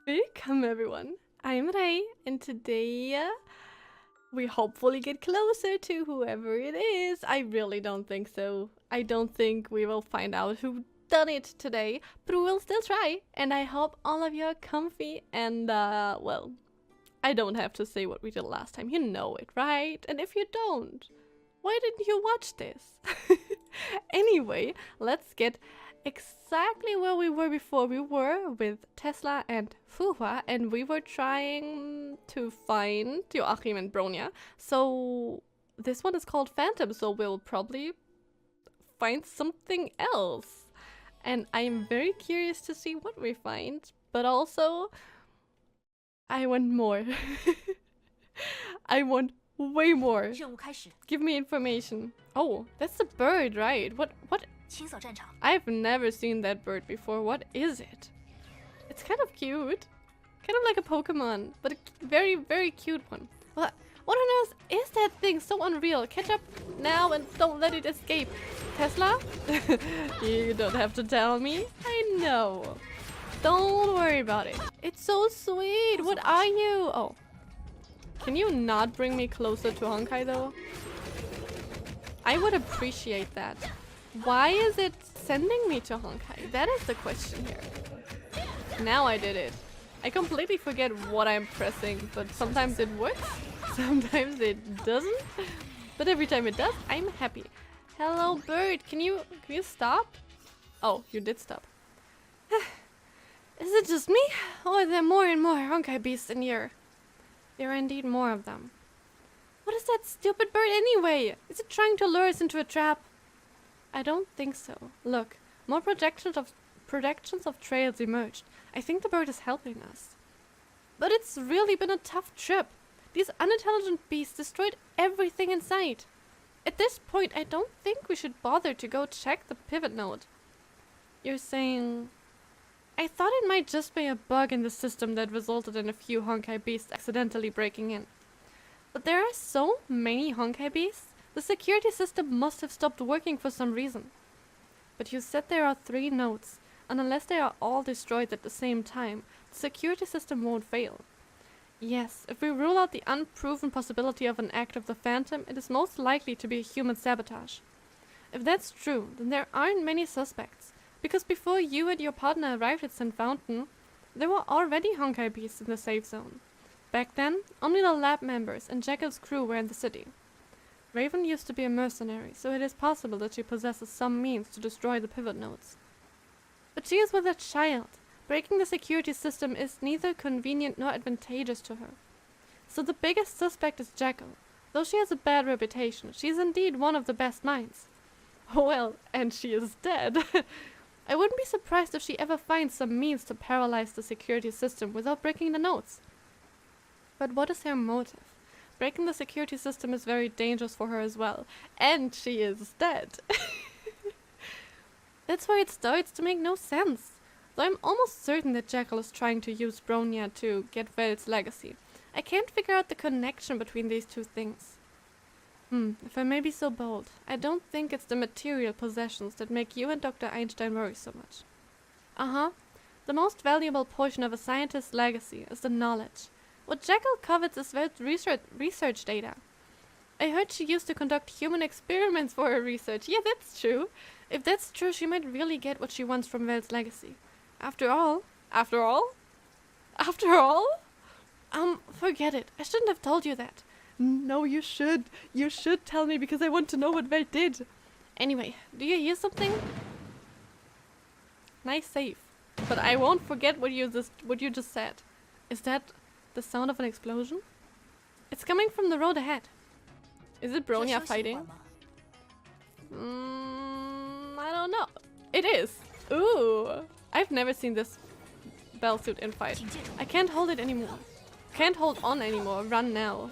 Welcome everyone, I'm Ray, and today we hopefully get closer to whoever it is. I really don't think so. I don't think we will find out who done it today, but we will still try. And I hope all of you are comfy and well, I don't have to say what we did last time. You know it, right? And if you don't, why didn't you watch this? Anyway, let's get exactly where we were before. We were with Tesla and Fuhua, and we were trying to find Joachim and Bronya. So this one is called Phantom, so we'll probably find something else. And I'm very curious to see what we find, but also I want more. I want way more. Give me information. Oh, that's the bird, right? What? I've never seen that bird before. What is it? It's kind of cute. Kind of like a Pokemon, but a very, very cute one. What on earth is that thing? So unreal. Catch up now and don't let it escape. Tesla? You don't have to tell me. I know. Don't worry about it. It's so sweet. What are you? Oh. Can you not bring me closer to Honkai though? I would appreciate that. Why is it sending me to Honkai? That is the question here. Now I did it. I completely forget what I'm pressing, but sometimes it works, sometimes it doesn't. But every time it does, I'm happy. Hello bird, can you stop? Oh, you did stop. Is it just me? Or are there more and more Honkai beasts in here? There are indeed more of them. What is that stupid bird anyway? Is it trying to lure us into a trap? I don't think so. Look, more projections of trails emerged. I think the bird is helping us. But it's really been a tough trip. These unintelligent beasts destroyed everything in sight. At this point, I don't think we should bother to go check the pivot node. You're saying... I thought it might just be a bug in the system that resulted in a few Honkai beasts accidentally breaking in. But there are so many Honkai beasts. The security system must have stopped working for some reason. But you said there are 3 nodes, and unless they are all destroyed at the same time, the security system won't fail. Yes, if we rule out the unproven possibility of an act of the Phantom, it is most likely to be a human sabotage. If that's true, then there aren't many suspects, because before you and your partner arrived at St. Fountain, there were already Honkai beasts in the safe zone. Back then, only the lab members and Jackal's crew were in the city. Raven used to be a mercenary, so it is possible that she possesses some means to destroy the pivot nodes. But she is with a child. Breaking the security system is neither convenient nor advantageous to her. So the biggest suspect is Jackal. Though she has a bad reputation, she is indeed one of the best minds. Well, and she is dead. I wouldn't be surprised if she ever finds some means to paralyze the security system without breaking the nodes. But what is her motive? Breaking the security system is very dangerous for her as well. And she is dead. That's where it starts to make no sense. Though I'm almost certain that Jackal is trying to use Bronya to get Vel's legacy. I can't figure out the connection between these two things. If I may be so bold, I don't think it's the material possessions that make you and Dr. Einstein worry so much. The most valuable portion of a scientist's legacy is the knowledge. What Jackal covets is Vel's research data. I heard she used to conduct human experiments for her research. Yeah, that's true. If that's true, she might really get what she wants from Vel's legacy. After all, forget it. I shouldn't have told you that. No, you should. You should tell me because I want to know what Vel did. Anyway, do you hear something? Nice save. But I won't forget what you just said. Is that the sound of an explosion? It's coming from the road ahead. Is it Bronya fighting? I don't know. It is. Ooh. I've never seen this Bellsuit in fight. I can't hold it anymore. Can't hold on anymore. Run now.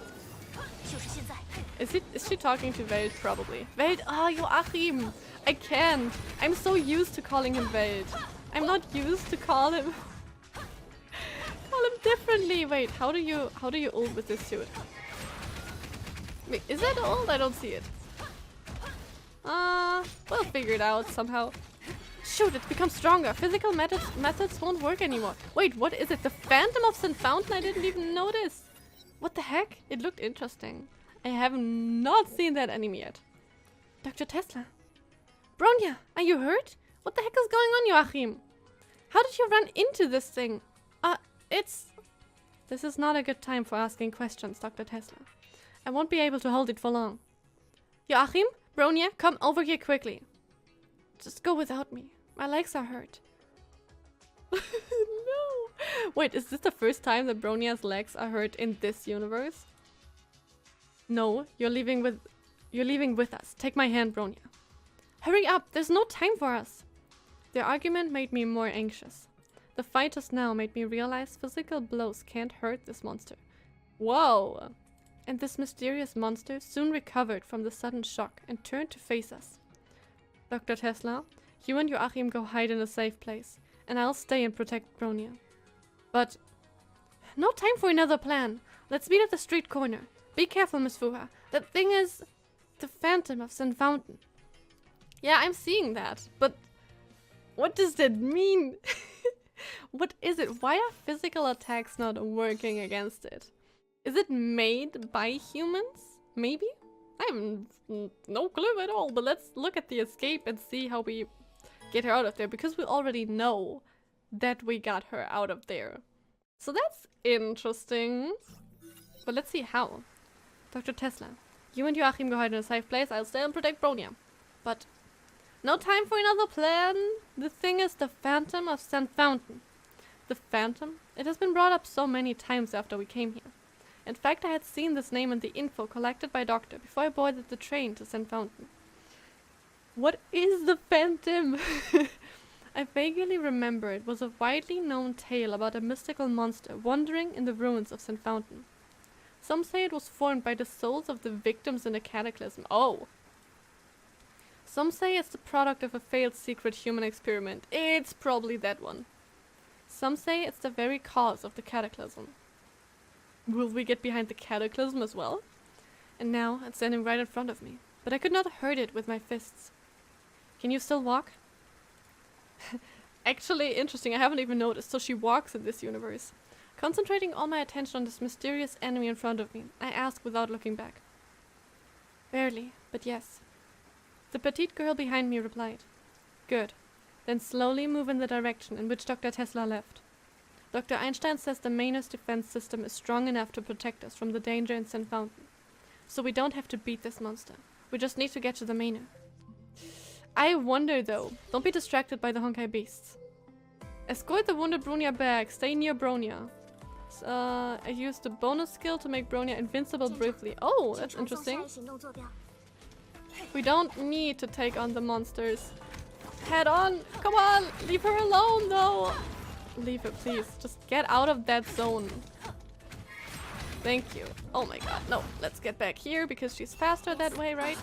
Is she talking to Veld? Probably. Veld, Joachim! I can't. I'm so used to calling him Veld. I'm not used to call him differently. Wait, how do you ult with this suit? Wait, is that ult? I don't see it. We'll figure it out somehow. Shoot, it's become stronger. Physical methods won't work anymore. Wait, what is it? The Phantom of St. Fountain? I didn't even notice. What the heck? It looked interesting. I have not seen that anime yet. Dr. Tesla. Bronya, are you hurt? What the heck is going on, Joachim? How did you run into this thing? This is not a good time for asking questions, Dr. Tesla. I won't be able to hold it for long. Joachim, Bronya, come over here quickly. Just go without me. My legs are hurt. No. Wait, is this the first time that Bronya's legs are hurt in this universe? No, you're leaving with us. Take my hand, Bronya. Hurry up, there's no time for us. Their argument made me more anxious. The fight just now made me realize physical blows can't hurt this monster. Whoa! And this mysterious monster soon recovered from the sudden shock and turned to face us. Dr. Tesla, you and Joachim go hide in a safe place, and I'll stay and protect Bronya. But no time for another plan. Let's meet at the street corner. Be careful, Miss Fuha. That thing is the Phantom of St. Fountain. Yeah, I'm seeing that, but what does that mean? What is it? Why are physical attacks not working against it? Is it made by humans? Maybe? I have no clue at all, but let's look at the escape and see how we get her out of there, because we already know that we got her out of there. So that's interesting. But let's see how. Dr. Tesla, you and Joachim go hide in a safe place. I'll stay and protect Bronya. But no time for another plan. The thing is the Phantom of St. Fountain. The Phantom? It has been brought up so many times after we came here. In fact, I had seen this name in the info collected by Doctor before I boarded the train to St. Fountain. What is the Phantom? I vaguely remember it was a widely known tale about a mystical monster wandering in the ruins of St. Fountain. Some say it was formed by the souls of the victims in a cataclysm. Oh! Some say it's the product of a failed secret human experiment. It's probably that one. Some say it's the very cause of the cataclysm. Will we get behind the cataclysm as well? And now it's standing right in front of me, but I could not hurt it with my fists. Can you still walk? Actually, interesting, I haven't even noticed. So she walks in this universe. Concentrating all my attention on this mysterious enemy in front of me, I ask without looking back. Barely, but yes. The petite girl behind me replied. Good. Then slowly move in the direction in which Dr. Tesla left. Dr. Einstein says the Manor's defense system is strong enough to protect us from the danger in St. Fountain. So we don't have to beat this monster. We just need to get to the Manor. I wonder though, don't be distracted by the Honkai beasts. Escort the wounded Bronya back, stay near Bronya. I used the bonus skill to make Bronya invincible briefly. Oh, that's interesting. We don't need to take on the monsters head on. Come on, leave her alone though. Leave her, please. Just get out of that zone. Thank you. Oh my god. No, let's get back here because she's faster that way, right?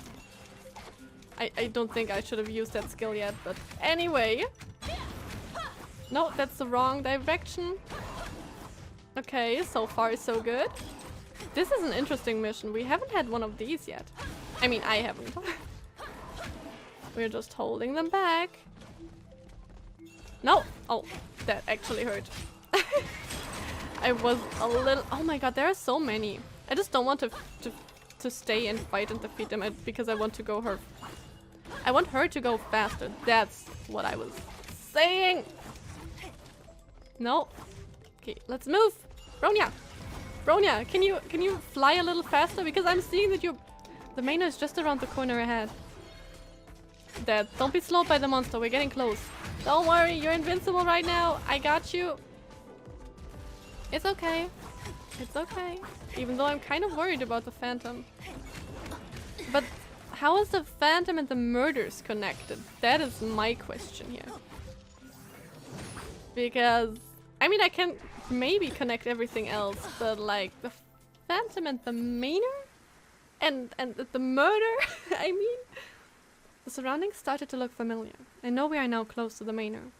I don't think I should have used that skill yet, but anyway. No, that's the wrong direction. Okay, so far so good. This is an interesting mission. We haven't had one of these yet. I mean, I haven't. We're just holding them back. No! Oh, that actually hurt. I was a little... Oh my god, there are so many. I just don't want to stay and fight and defeat them because I want to go her... I want her to go faster. That's what I was saying. No. Okay, let's move. Bronya! Bronya, can you fly a little faster? Because I'm seeing that the Manor is just around the corner ahead. Dad, don't be slowed by the monster. We're getting close. Don't worry, you're invincible right now. I got you. It's okay. It's okay. Even though I'm kind of worried about the Phantom. But how is the Phantom and the murders connected? That is my question here. Because, I mean, I can maybe connect everything else, but like the Phantom and the Manor? And the murder? I mean... The surroundings started to look familiar. I know we are now close to the Manor.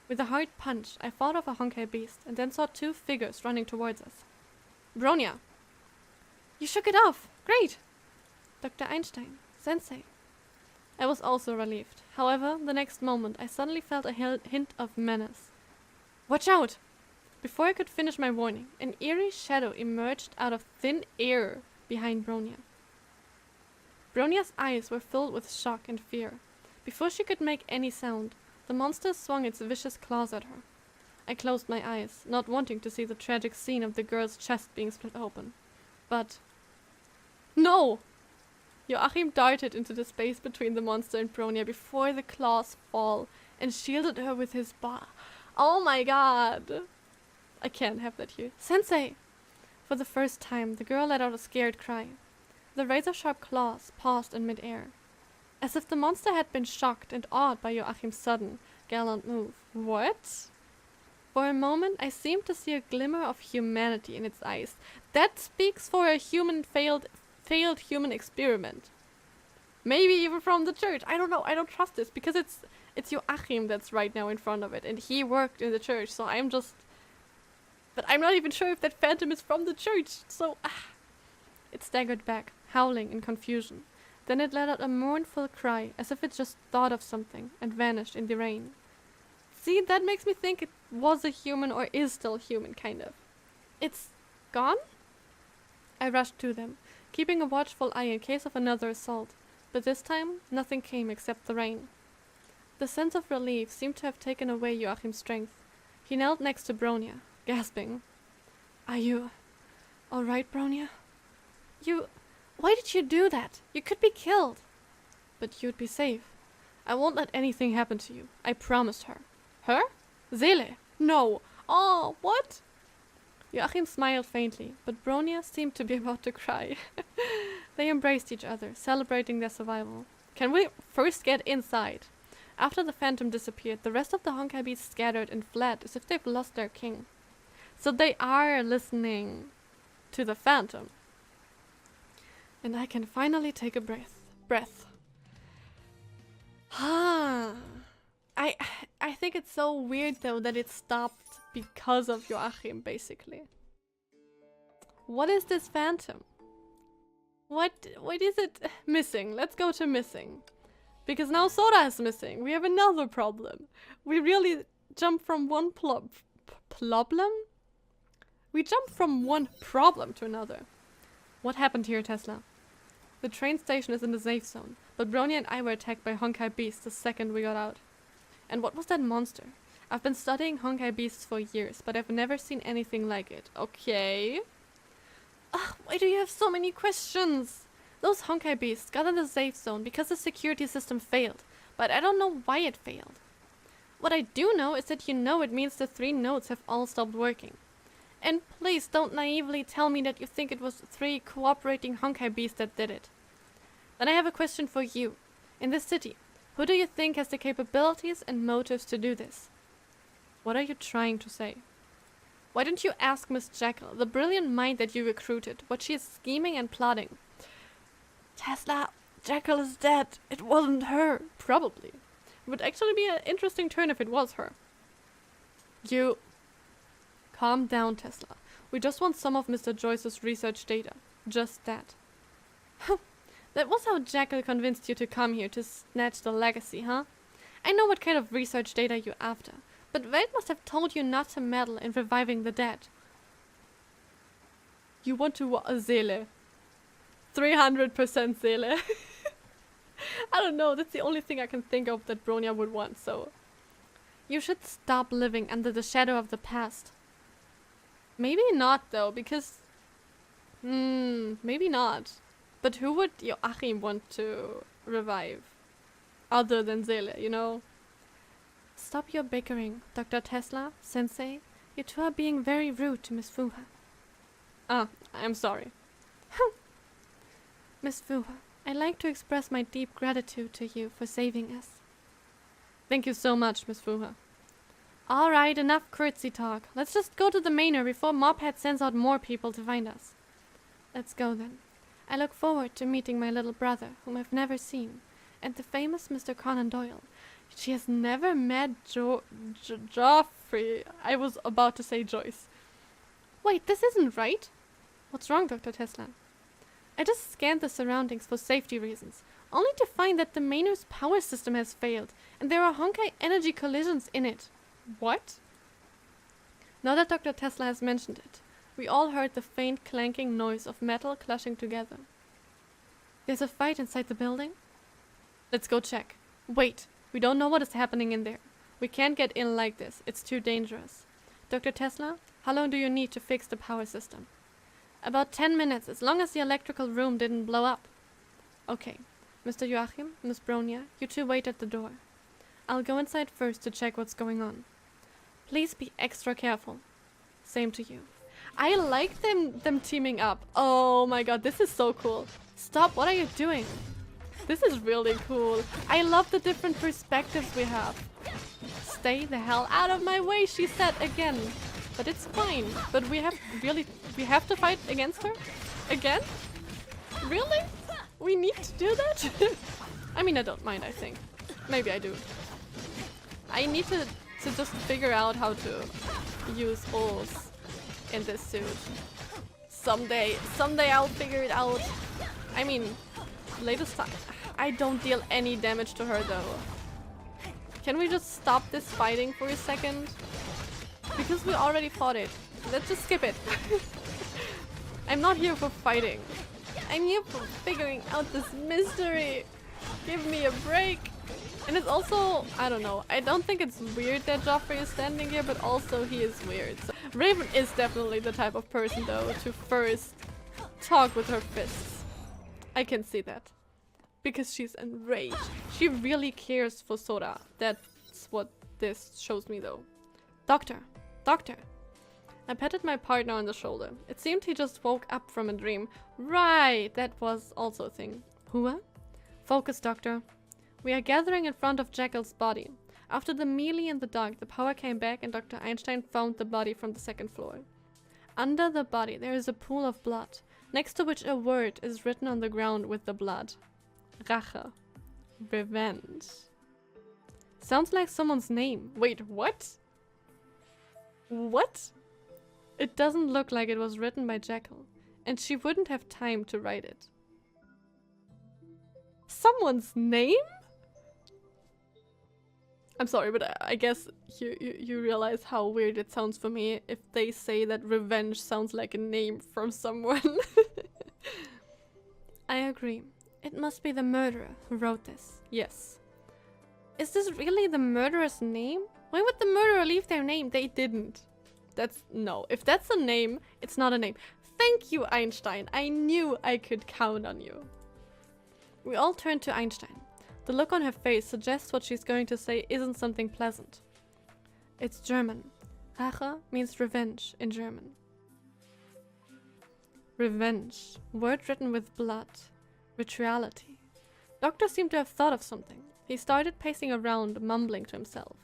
With a hard punch, I fought off a Honkai beast and then saw two figures running towards us. Bronya! You shook it off! Great! Dr. Einstein, Sensei. I was also relieved. However, the next moment, I suddenly felt a hint of menace. Watch out! Before I could finish my warning, an eerie shadow emerged out of thin air behind Bronya. Bronia's eyes were filled with shock and fear. Before she could make any sound, the monster swung its vicious claws at her. I closed my eyes, not wanting to see the tragic scene of the girl's chest being split open. But... No! Joachim darted into the space between the monster and Bronya before the claws fall and shielded her with his Oh my god! I can't have that here. Sensei! For the first time, the girl let out a scared cry. The razor-sharp claws paused in mid-air, as if the monster had been shocked and awed by Joachim's sudden, gallant move. What? For a moment, I seemed to see a glimmer of humanity in its eyes. That speaks for a failed human experiment. Maybe even from the church. I don't know. I don't trust this because it's Joachim that's right now in front of it, and he worked in the church. So but I'm not even sure if that phantom is from the church. So it staggered back, howling in confusion. Then it let out a mournful cry, as if it just thought of something, and vanished in the rain. See, that makes me think it was a human or is still human, kind of. It's gone? I rushed to them, keeping a watchful eye in case of another assault, but this time nothing came except the rain. The sense of relief seemed to have taken away Joachim's strength. He knelt next to Bronya, gasping. Are you alright, Bronya? Why did you do that? You could be killed. But you'd be safe. I won't let anything happen to you. I promised her. Her? Seele? No. Oh, what? Joachim smiled faintly, but Bronya seemed to be about to cry. They embraced each other, celebrating their survival. Can we first get inside? After the phantom disappeared, the rest of the Honkai beasts scattered and fled as if they've lost their king. So they are listening to the phantom. And I can finally take a breath. I think it's so weird though that it stopped because of Joachim, basically. What is this phantom? What is it missing? Let's go to missing. Because now Sora is missing. We have another problem. We really jump from one problem? We jump from one problem to another. What happened here, Tesla? The train station is in the safe zone, but Bronya and I were attacked by Honkai beasts the second we got out. And what was that monster? I've been studying Honkai beasts for years, but I've never seen anything like it. Okay. Ugh, why do you have so many questions? Those Honkai beasts got in the safe zone because the security system failed, but I don't know why it failed. What I do know is that it means the 3 nodes have all stopped working. And please don't naively tell me that you think it was 3 cooperating Honkai beasts that did it. Then I have a question for you. In this city, who do you think has the capabilities and motives to do this? What are you trying to say? Why don't you ask Miss Jekyll, the brilliant mind that you recruited, what she is scheming and plotting? Tesla, Jekyll is dead. It wasn't her. Probably. It would actually be an interesting turn if it was her. You... Calm down, Tesla. We just want some of Mr. Joyce's research data. Just that. That was how Jekyll convinced you to come here to snatch the legacy, huh? I know what kind of research data you're after, but Welt must have told you not to meddle in reviving the dead. You want to Seele. 300% Seele. I don't know, that's the only thing I can think of that Bronya would want, so... You should stop living under the shadow of the past. Maybe not, though, because... maybe not. But who would Joachim want to revive? Other than Seele, you know? Stop your bickering, Dr. Tesla, Sensei. You two are being very rude to Miss Fuha. Ah, I'm sorry. Miss Fuha, I'd like to express my deep gratitude to you for saving us. Thank you so much, Miss Fuha. Alright, enough curtsy talk. Let's just go to the manor before Mophead sends out more people to find us. Let's go then. I look forward to meeting my little brother, whom I've never seen, and the famous Mr. Conan Doyle. She has never met Joffrey. I was about to say Joyce. Wait, this isn't right. What's wrong, Dr. Tesla? I just scanned the surroundings for safety reasons. only to find that the Manor's power system has failed, and there are Honkai energy collisions in it. What? Now that Dr. Tesla has mentioned it, we all heard the faint clanking noise of metal clashing together. There's a fight inside the building? Let's go check. Wait, we don't know what is happening in there. We can't get in like this, it's too dangerous. Dr. Tesla, how long do you need to fix the power system? About 10 minutes, as long as the electrical room didn't blow up. Okay, Mr. Joachim, Miss Bronya, you two wait at the door. I'll go inside first to check what's going on. Please be extra careful. Same to you. I like them teaming up. Oh my god, this is so cool. Stop, what are you doing? This is really cool. I love the different perspectives we have. Stay the hell out of my way, she said again. But it's fine. But we have to fight against her? Again? Really? We need to do that? I mean, I don't mind, I think. Maybe I do. I need to just figure out how to use ults in this suit. Someday I'll figure it out. I mean, latest time. I don't deal any damage to her though. Can we just stop this fighting for a second? Because we already fought it. Let's just skip it. I'm not here for fighting. I'm here for figuring out this mystery. Give me a break. And it's also, I don't know, I don't think it's weird that Joffrey is standing here, but also he is weird. So Raven is definitely the type of person though to first talk with her fists. I can see that. Because she's enraged. She really cares for Sora. That's what this shows me though. Doctor! Doctor! I patted my partner on the shoulder. It seemed he just woke up from a dream. Right! That was also a thing. Hua? Focus, Doctor. We are gathering in front of Jackal's body. After the melee in the dark, the power came back and Dr. Einstein found the body from the second floor. Under the body there is a pool of blood, next to which a word is written on the ground with the blood. Rache. Revenge. Sounds like someone's name. Wait, what? What? It doesn't look like it was written by Jackal, and she wouldn't have time to write it. Someone's name? I'm sorry, but I guess you realize how weird it sounds for me if they say that revenge sounds like a name from someone. I agree. It must be the murderer who wrote this. Yes. Is this really the murderer's name? Why would the murderer leave their name? They didn't. No. If that's a name, it's not a name. Thank you, Einstein. I knew I could count on you. We all turned to Einstein. The look on her face suggests what she's going to say isn't something pleasant. It's German. Rache means revenge in German. Revenge. Word written with blood. Rituality. Doctor seemed to have thought of something. He started pacing around, mumbling to himself.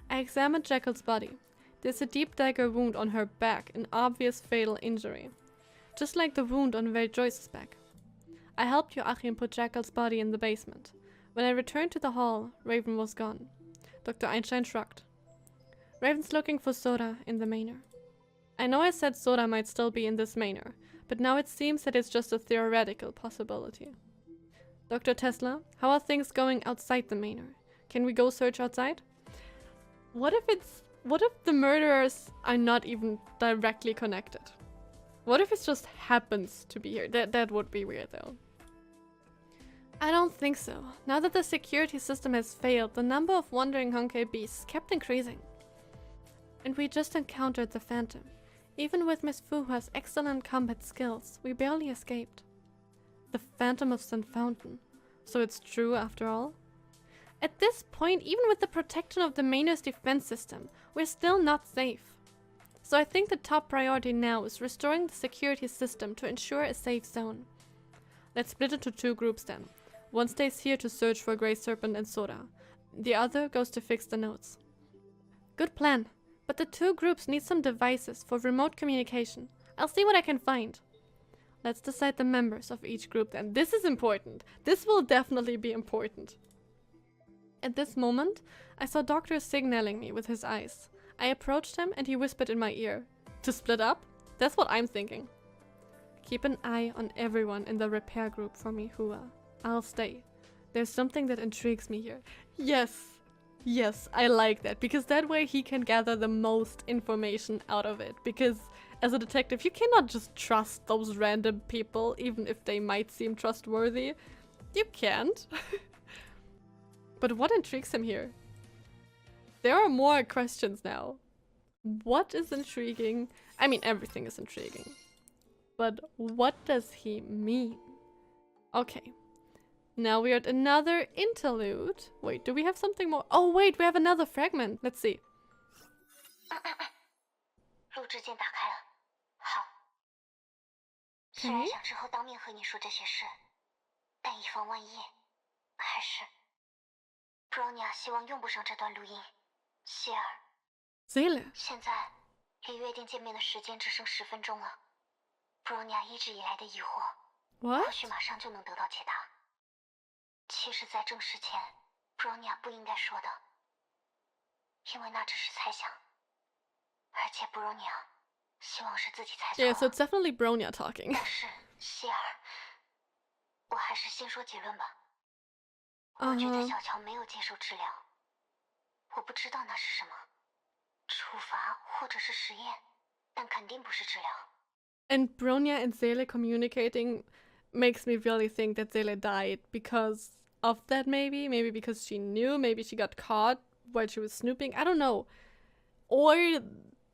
I examined Jackal's body. There's a deep dagger wound on her back, an obvious fatal injury. Just like the wound on Joyce's back. I helped Joachim put Jackal's body in the basement. When I returned to the hall, Raven was gone. Dr. Einstein shrugged. Raven's looking for Sora in the manor. I know I said Sora might still be in this manor, but now it seems that it's just a theoretical possibility. Dr. Tesla, how are things going outside the manor? Can we go search outside? What if the murderers are not even directly connected? What if it just happens to be here? That would be weird though. I don't think so. Now that the security system has failed, the number of wandering Honkai beasts kept increasing. And we just encountered the Phantom. Even with Miss Fuhua's excellent combat skills, we barely escaped. The Phantom of St. Fountain. So it's true after all? At this point, even with the protection of the Manor's defense system, we're still not safe. So I think the top priority now is restoring the security system to ensure a safe zone. Let's split into two groups then. One stays here to search for Grey Serpent and Sora. The other goes to fix the notes. Good plan, but the two groups need some devices for remote communication. I'll see what I can find. Let's decide the members of each group then. This is important. This will definitely be important. At this moment, I saw Doctor signaling me with his eyes. I approached him and he whispered in my ear. To split up? That's what I'm thinking. Keep an eye on everyone in the repair group for me, Hua. I'll stay. There's something that intrigues me here. Yes. Yes, I like that. Because that way he can gather the most information out of it. Because as a detective, you cannot just trust those random people, even if they might seem trustworthy. You can't. But what intrigues him here? There are more questions now. What is intriguing? I mean, everything is intriguing. But what does he mean? Okay. Now we are at another interlude. Wait, do we have something more? Oh wait, we have another fragment. Let's see. 录制键打开了。好。虽然想之后当面和你说这些事，但以防万一，还是 Bronya 希望用不上这段录音。希尔。Seele。现在离约定见面的时间只剩10分钟了。Bronya 一直以来的疑惑，或许马上就能得到解答。其实，在正式前 ，Bronya 不应该说的，因为那只是猜想，而且 Bronya 希望是自己猜错了。Yeah, so it's definitely Bronya talking. 但是，希尔，我还是先说结论吧。我觉得小乔没有接受治疗，我不知道那是什么，处罚或者是实验，但肯定不是治疗。And Bronya and Seele communicating makes me really think that Seele died because of that, maybe because she knew, maybe she got caught while she was snooping, I don't know, or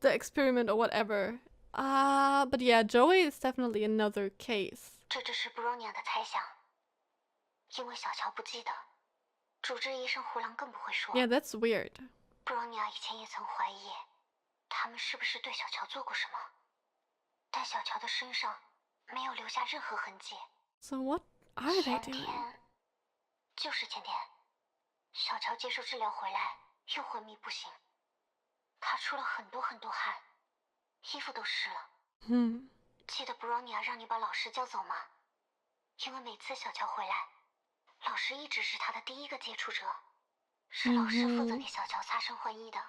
the experiment or whatever. But yeah, Joey is definitely another case. 这只是 Bronya 的猜想，因为小乔不记得，主治医生胡狼更不会说。 Yeah, that's weird. Bronya 以前也曾怀疑他们是不是对小乔做过什么，但小乔的身上没有留下任何痕迹。 So what are they doing? 就是前天，小乔接受治疗回来又昏迷不醒，他出了很多汗，衣服都湿了。记得 Bronya 让你把老师叫走吗？因为每次小乔回来，老师一直是他的第一个接触者，是老师负责给小乔擦身换衣的。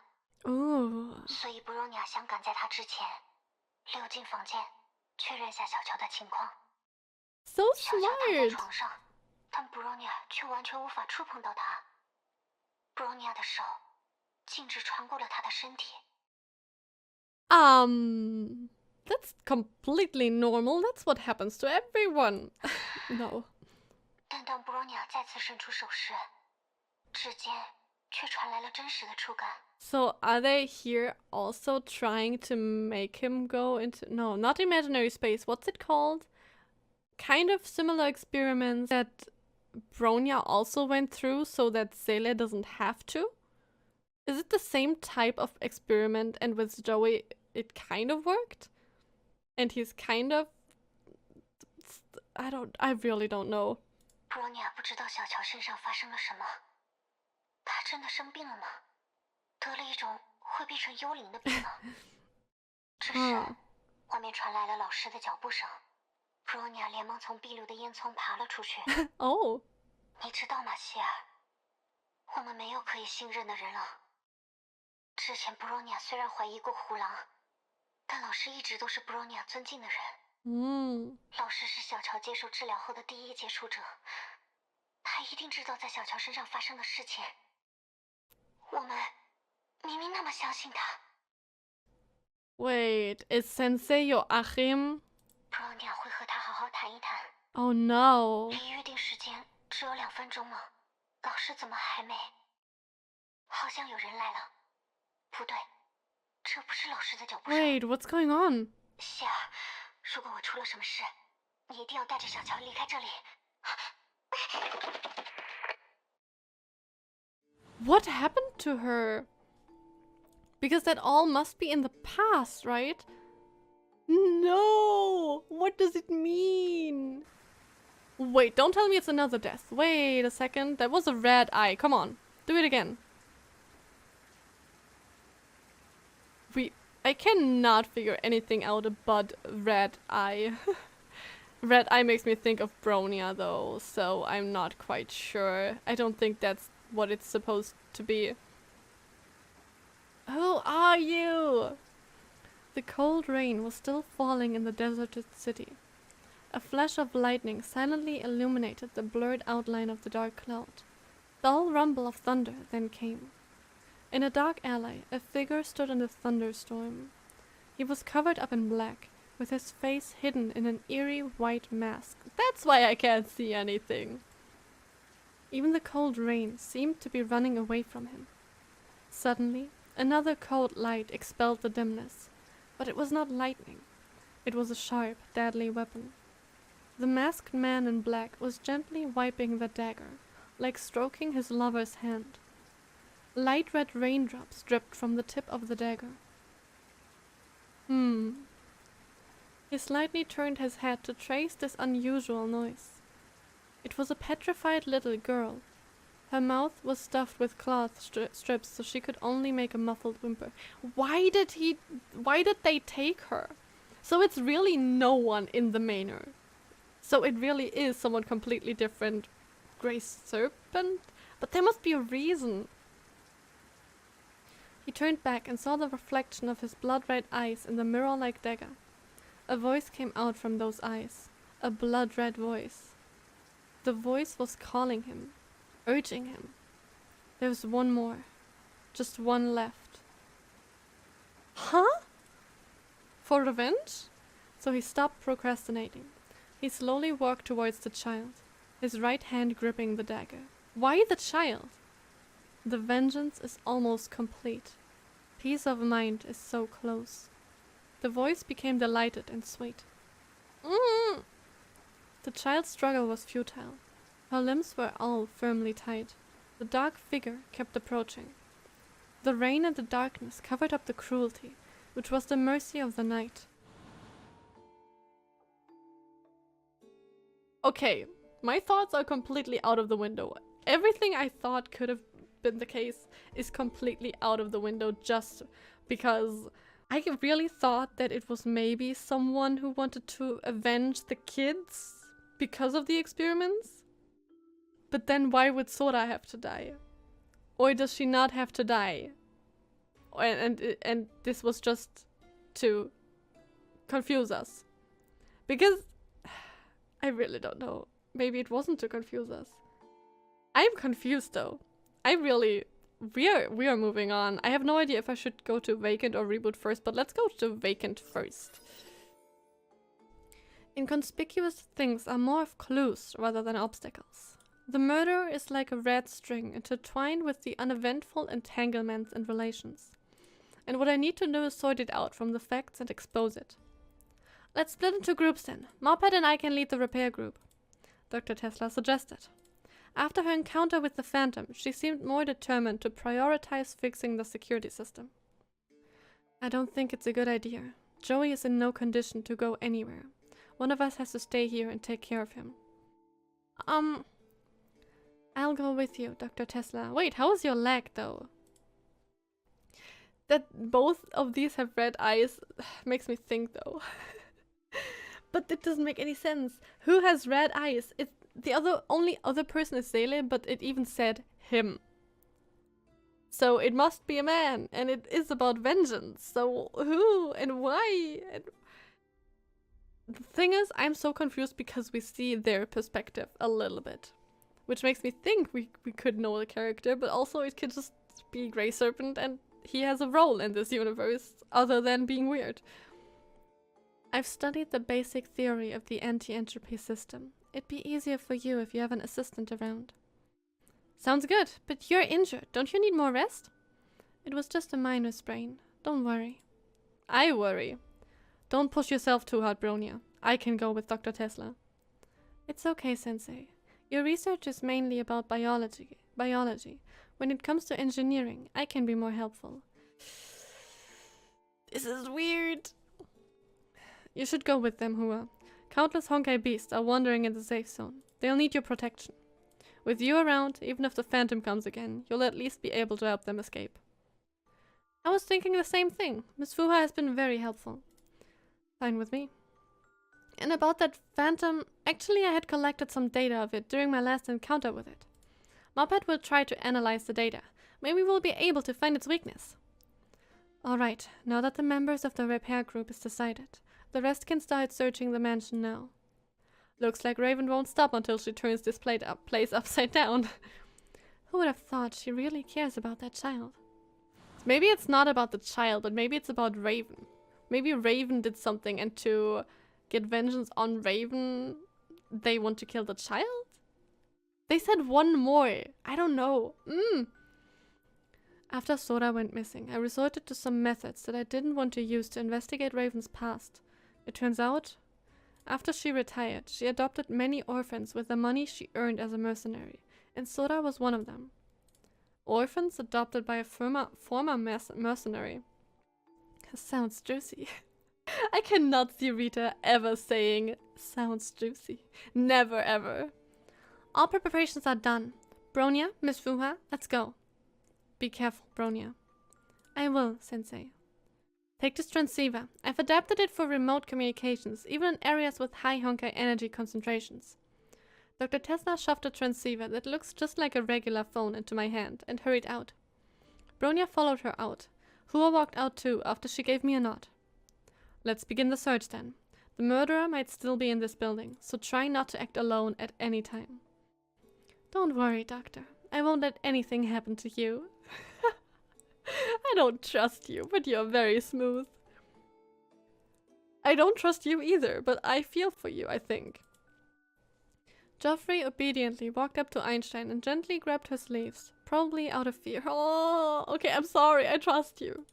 所以 Bronya 想赶在他之前溜进房间，确认下小乔的情况。 So 小乔躺在 smart. 床上，但 Bronya 却完全无法触碰到他。Bronya 的手径直穿过了他的身体。That's completely normal. That's what happens to everyone. No. 但当 Bronya 再次伸出手时，指尖却传来了真实的触感。 So are they here also trying to make him go into... No, not imaginary space. What's it called? Kind of similar experiments that Bronya also went through so that Seele doesn't have to? Is it the same type of experiment and with Joey it kind of worked? And he's kind of... I really don't know. Bronya 不知道小乔身上发生了什么，他真的生病了吗？得了一种会变成幽灵的病吗？这时，外面传来了老师的脚步声。Bronya 连忙从壁炉的烟囱爬了出去。Oh. 你知道吗，希尔？我们没有可以信任的人了。之前 Bronya 虽然怀疑过胡狼，但老师一直都是 Bronya 尊敬的人。老师是小乔接受治疗后的第一接触者，他一定知道在小乔身上发生的事情。我们明明那么相信他。Wait, is Sensei Joachim? Bronya 会和他好好谈一谈。Oh no. 离约定时间只有2分钟了，老师怎么还没？好像有人来了。不对，这不是老师的脚步声。 Wait, what's going on? 希尔，如果我出了什么事，你一定要带着小乔离开这里。 What happened to her? Because that all must be in the past, right? No! What does it mean? Wait, don't tell me it's another death. Wait a second. That was a red eye. Come on. Do it again. I cannot figure anything out but red eye. Red eye makes me think of Bronya though, so I'm not quite sure. I don't think that's what it's supposed to be. Who are you? The cold rain was still falling in the deserted city. A flash of lightning silently illuminated the blurred outline of the dark cloud. Dull rumble of thunder then came. In a dark alley, a figure stood in the thunderstorm. He was covered up in black, with his face hidden in an eerie white mask. That's why I can't see anything. Even the cold rain seemed to be running away from him. Suddenly, another cold light expelled the dimness, but it was not lightning. It was a sharp, deadly weapon. The masked man in black was gently wiping the dagger, like stroking his lover's hand. Light red raindrops dripped from the tip of the dagger. He slightly turned his head to trace this unusual noise. It was a petrified little girl. Her mouth was stuffed with cloth strips so she could only make a muffled whimper. Why did they take her? So it's really no one in the manor. So it really is someone completely different. Grey serpent? But there must be a reason. He turned back and saw the reflection of his blood-red eyes in the mirror-like dagger. A voice came out from those eyes. A blood-red voice. The voice was calling him, urging him. There was one more. Just one left. Huh? For revenge? So he stopped procrastinating. He slowly walked towards the child, his right hand gripping the dagger. Why the child? The vengeance is almost complete. Peace of mind is so close. The voice became delighted and sweet. The child's struggle was futile. Her limbs were all firmly tied. The dark figure kept approaching. The rain and the darkness covered up the cruelty, which was the mercy of the night. Okay, my thoughts are completely out of the window. Everything I thought could have been the case is completely out of the window just because I really thought that it was maybe someone who wanted to avenge the kids because of the experiments. But then why would Sora have to die? Or does she not have to die? And this was just to confuse us. Because I really don't know. Maybe it wasn't to confuse us. I'm confused though. We are moving on. I have no idea if I should go to Vacant or Reboot first, but let's go to Vacant first. Inconspicuous things are more of clues rather than obstacles. The murder is like a red string intertwined with the uneventful entanglements and relations. And what I need to do is sort it out from the facts and expose it. Let's split into groups then. Moped and I can lead the repair group, Dr. Tesla suggested. After her encounter with the Phantom, she seemed more determined to prioritize fixing the security system. I don't think it's a good idea. Joey is in no condition to go anywhere. One of us has to stay here and take care of him. I'll go with you, Dr. Tesla. Wait, how is your leg though? That both of these have red eyes makes me think though. But it doesn't make any sense. Who has red eyes? Only other person is Zele, but it even said him. So it must be a man, and it is about vengeance. So who and why? And the thing is, I'm so confused because we see their perspective a little bit. Which makes me think we could know the character, but also it could just be Grey Serpent and he has a role in this universe other than being weird. I've studied the basic theory of the anti-entropy system. It'd be easier for you if you have an assistant around. Sounds good, but you're injured. Don't you need more rest? It was just a minor sprain. Don't worry. I worry. Don't push yourself too hard, Bronya. I can go with Dr. Tesla. It's okay, Sensei. Your research is mainly about biology. When it comes to engineering, I can be more helpful. This is weird. You should go with them, Hua. Countless Honkai beasts are wandering in the safe zone. They'll need your protection. With you around, even if the Phantom comes again, you'll at least be able to help them escape. I was thinking the same thing. Miss Fuha has been very helpful. Fine with me. And about that Phantom, actually I had collected some data of it during my last encounter with it. Moped will try to analyze the data. Maybe we'll be able to find its weakness. Alright, now that the members of the repair group is decided, the rest can start searching the mansion now. Looks like Raven won't stop until she turns this place upside down. Who would have thought she really cares about that child? Maybe it's not about the child, but maybe it's about Raven. Maybe Raven did something, and to get vengeance on Raven, they want to kill the child? They said one more. I don't know. After Sora went missing, I resorted to some methods that I didn't want to use to investigate Raven's past. It turns out, after she retired, she adopted many orphans with the money she earned as a mercenary, and Sora was one of them. Orphans adopted by a former mercenary. Sounds juicy. I cannot see Rita ever saying, sounds juicy. Never ever. All preparations are done. Bronya, Miss Fuha, let's go. Be careful, Bronya. I will, Sensei. Take this transceiver. I've adapted it for remote communications, even in areas with high Honkai energy concentrations. Dr. Tesla shoved a transceiver that looks just like a regular phone into my hand and hurried out. Bronya followed her out. Hua walked out too after she gave me a nod. Let's begin the search then. The murderer might still be in this building, so try not to act alone at any time. Don't worry, Doctor. I won't let anything happen to you. I don't trust you, but you're very smooth. I don't trust you either, but I feel for you, I think. Joffrey obediently walked up to Einstein and gently grabbed her sleeves, probably out of fear. Oh, okay, I'm sorry, I trust you.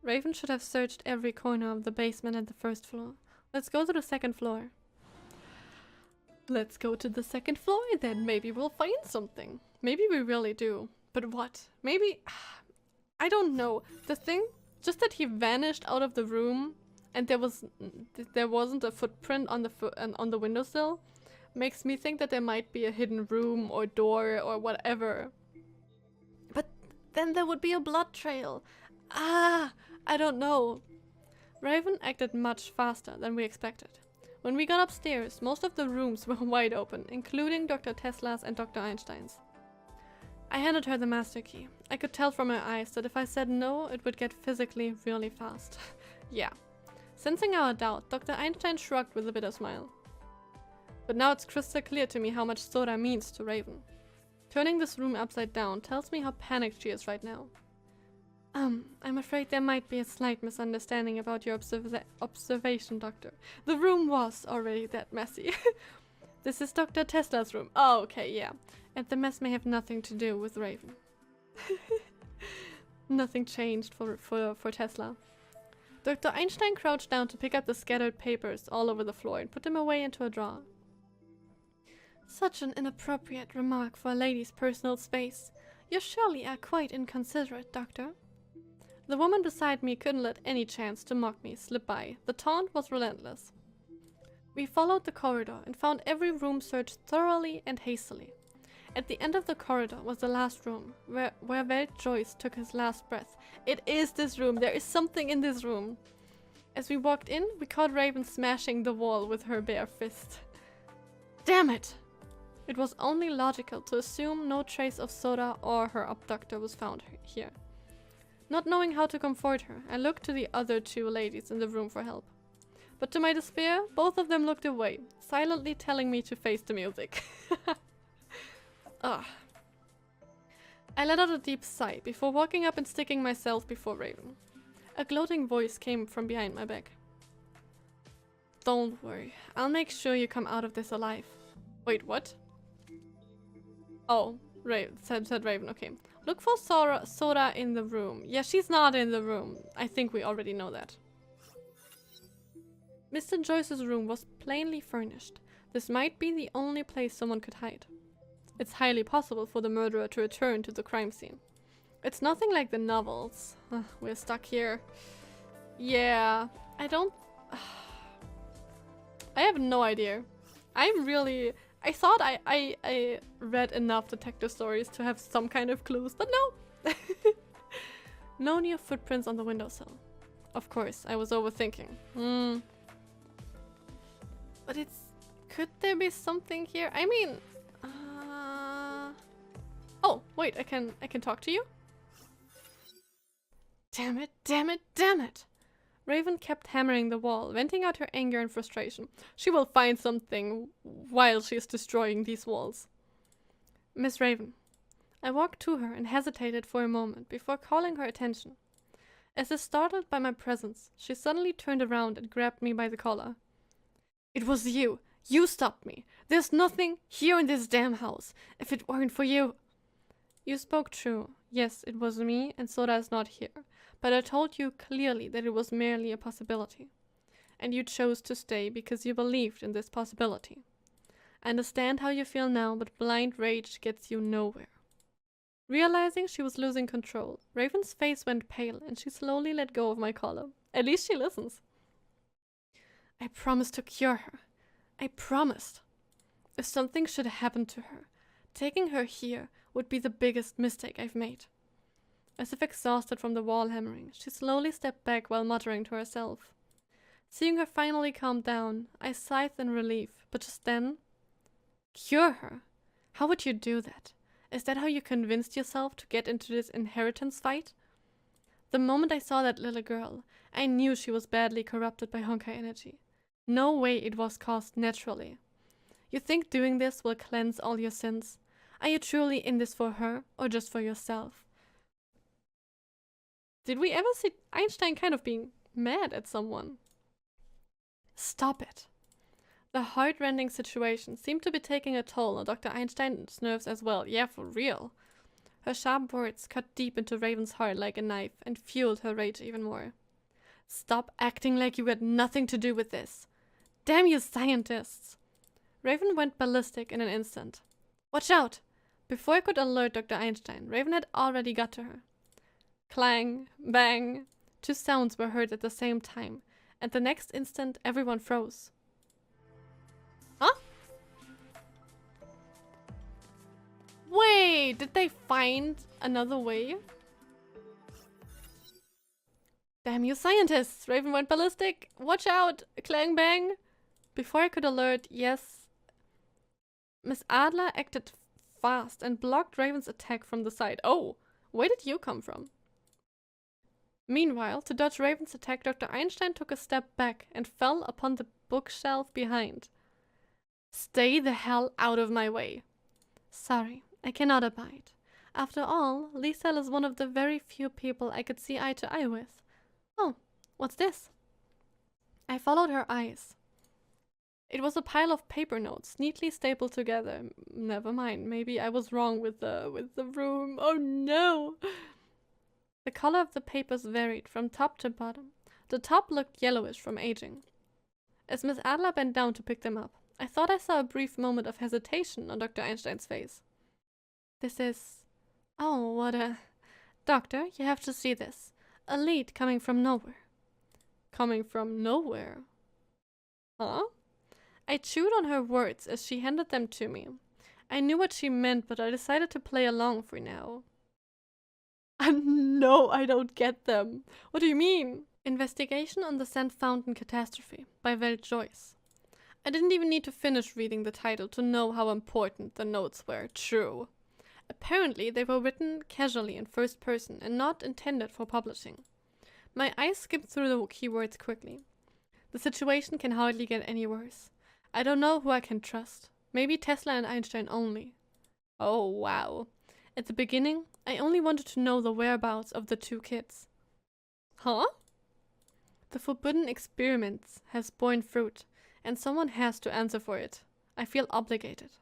Raven should have searched every corner of the basement and the first floor. Let's go to the second floor. Let's go to the second floor, then maybe we'll find something. Maybe we really do. But what? Maybe... I don't know. The thing, just that he vanished out of the room and there wasn't a footprint on the windowsill, makes me think that there might be a hidden room or door or whatever. But then there would be a blood trail. Ah, I don't know. Raven acted much faster than we expected. When we got upstairs, most of the rooms were wide open, including Dr. Tesla's and Dr. Einstein's. I handed her the master key. I could tell from her eyes that if I said no, it would get physically really fast. Yeah. Sensing our doubt, Dr. Einstein shrugged with a bitter smile. But now it's crystal clear to me how much Sora means to Raven. Turning this room upside down tells me how panicked she is right now. I'm afraid there might be a slight misunderstanding about your observation, Doctor. The room was already that messy. This is Dr. Tesla's room. Oh, okay, yeah. And the mess may have nothing to do with Raven. Nothing changed for Tesla. Dr. Einstein crouched down to pick up the scattered papers all over the floor and put them away into a drawer. Such an inappropriate remark for a lady's personal space. You surely are quite inconsiderate, Doctor. The woman beside me couldn't let any chance to mock me slip by. The taunt was relentless. We followed the corridor and found every room searched thoroughly and hastily. At the end of the corridor was the last room, where Welt Joyce took his last breath. It is this room. There is something in this room. As we walked in, we caught Raven smashing the wall with her bare fist. Damn it! It was only logical to assume no trace of Sora or her abductor was found here. Not knowing how to comfort her, I looked to the other two ladies in the room for help. But to my despair, both of them looked away, silently telling me to face the music. Ugh. I let out a deep sigh before walking up and sticking myself before Raven. A gloating voice came from behind my back. Don't worry, I'll make sure you come out of this alive. Wait, what? Oh, said Raven, okay. Look for Sora in the room. Yeah, she's not in the room. I think we already know that. Mr. Joyce's room was plainly furnished. This might be the only place someone could hide. It's highly possible for the murderer to return to the crime scene. It's nothing like the novels. We're stuck here. Yeah, I have no idea. I thought I read enough detective stories to have some kind of clues, but no. No new footprints on the windowsill. Of course, I was overthinking. But could there be something here? I mean, oh, wait, I can talk to you? Damn it, damn it, damn it. Raven kept hammering the wall, venting out her anger and frustration. She will find something while she is destroying these walls. Miss Raven. I walked to her and hesitated for a moment before calling her attention. As if startled by my presence, she suddenly turned around and grabbed me by the collar. It was you. You stopped me. There's nothing here in this damn house. If it weren't for you. You spoke true. Yes, it was me, and Soda is not here. But I told you clearly that it was merely a possibility. And you chose to stay because you believed in this possibility. I understand how you feel now, but blind rage gets you nowhere. Realizing she was losing control, Raven's face went pale and she slowly let go of my collar. At least she listens. I promised to cure her. I promised. If something should happen to her, taking her here would be the biggest mistake I've made. As if exhausted from the wall hammering, she slowly stepped back while muttering to herself. Seeing her finally calm down, I sighed in relief, but just then... Cure her? How would you do that? Is that how you convinced yourself to get into this inheritance fight? The moment I saw that little girl, I knew she was badly corrupted by Honkai energy. No way it was caused naturally. You think doing this will cleanse all your sins? Are you truly in this for her, or just for yourself? Did we ever see Einstein kind of being mad at someone? Stop it. The heart-rending situation seemed to be taking a toll on Dr. Einstein's nerves as well. Yeah, for real. Her sharp words cut deep into Raven's heart like a knife and fueled her rage even more. Stop acting like you had nothing to do with this. Damn you scientists! Raven went ballistic in an instant. Watch out! Before I could alert Dr. Einstein, Raven had already got to her. Clang, bang. 2 sounds were heard at the same time, and the next instant everyone froze. Huh? Wait, did they find another way? Damn you scientists! Raven went ballistic. Watch out! Clang bang! Before I could alert, yes. Miss Adler acted fast and blocked Raven's attack from the side. Oh, where did you come from? Meanwhile, to dodge Raven's attack, Dr. Einstein took a step back and fell upon the bookshelf behind. Stay the hell out of my way. Sorry, I cannot abide. After all, Liesel is one of the very few people I could see eye to eye with. Oh, what's this? I followed her eyes. It was a pile of paper notes, neatly stapled together. Never mind, maybe I was wrong with the room. Oh no! The color of the papers varied from top to bottom. The top looked yellowish from aging. As Miss Adler bent down to pick them up, I thought I saw a brief moment of hesitation on Dr. Einstein's face. This is... Oh, what a... Doctor, you have to see this. A lead coming from nowhere. Coming from nowhere? Huh? I chewed on her words as she handed them to me. I knew what she meant, but I decided to play along for now. No, I don't get them. What do you mean? Investigation on the Sand Fountain Catastrophe by Val Joyce. I didn't even need to finish reading the title to know how important the notes were. True. Apparently, they were written casually in first person and not intended for publishing. My eyes skimmed through the keywords quickly. The situation can hardly get any worse. I don't know who I can trust. Maybe Tesla and Einstein only. Oh, wow. At the beginning, I only wanted to know the whereabouts of the 2 kids. Huh? The forbidden experiment has borne fruit, and someone has to answer for it. I feel obligated.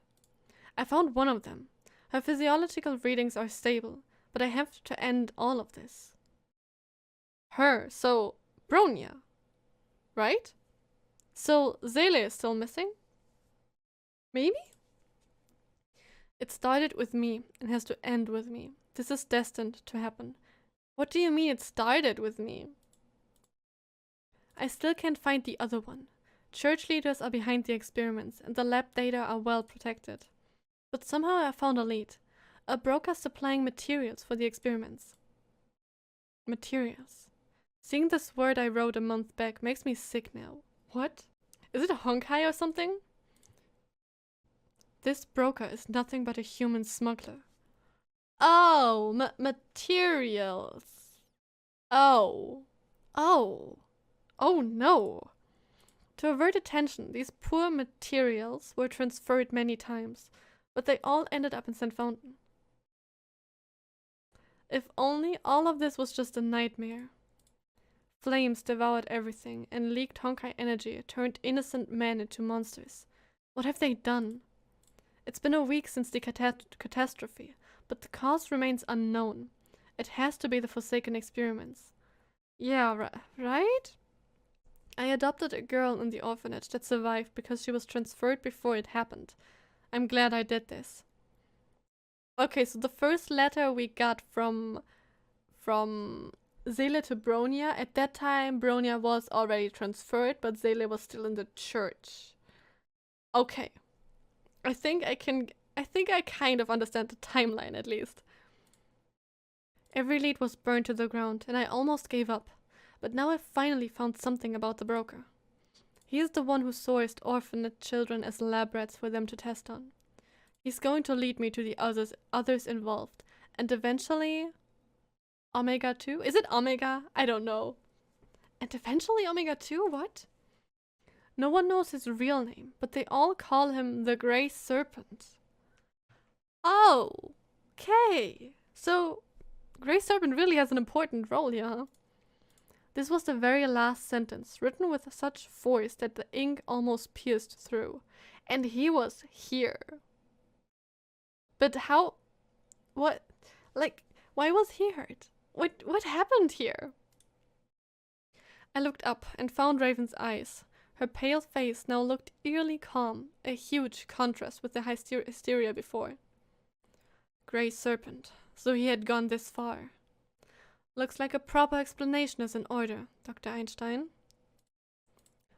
I found one of them. Her physiological readings are stable, but I have to end all of this. Her, so Bronya, right? So Zele is still missing? Maybe? It started with me and has to end with me. This is destined to happen. What do you mean it started with me? I still can't find the other one. Church leaders are behind the experiments and the lab data are well protected. But somehow I found a lead. A broker supplying materials for the experiments. Materials. Seeing this word I wrote a month back makes me sick now. What? Is it a Honkai or something? This broker is nothing but a human smuggler. Oh, materials. Oh. Oh no! To avert attention, these poor materials were transferred many times, but they all ended up in St. Fountain. If only all of this was just a nightmare. Flames devoured everything, and leaked Honkai energy turned innocent men into monsters. What have they done? It's been a week since the catastrophe, but the cause remains unknown. It has to be the Forsaken experiments. Yeah, right? I adopted a girl in the orphanage that survived because she was transferred before it happened. I'm glad I did this. Okay, so the first letter we got from Seele to Bronya. At that time, Bronya was already transferred, but Seele was still in the church. Okay. I think I kind of understand the timeline, at least. Every lead was burned to the ground, and I almost gave up. But now I've finally found something about the broker. He is the one who sourced orphaned children as lab rats for them to test on. He's going to lead me to the others involved, and eventually... Omega 2? Is it Omega? I don't know. And eventually Omega 2? What? No one knows his real name, but they all call him the Grey Serpent. Oh, okay. So, Grey Serpent really has an important role here, huh? This was the very last sentence, written with such force that the ink almost pierced through. And he was here. But how... What? Like, why was he hurt? What happened here? I looked up and found Raven's eyes. Her pale face now looked eerily calm, a huge contrast with the hysteria before. Grey Serpent. So he had gone this far. Looks like a proper explanation is in order, Dr. Einstein.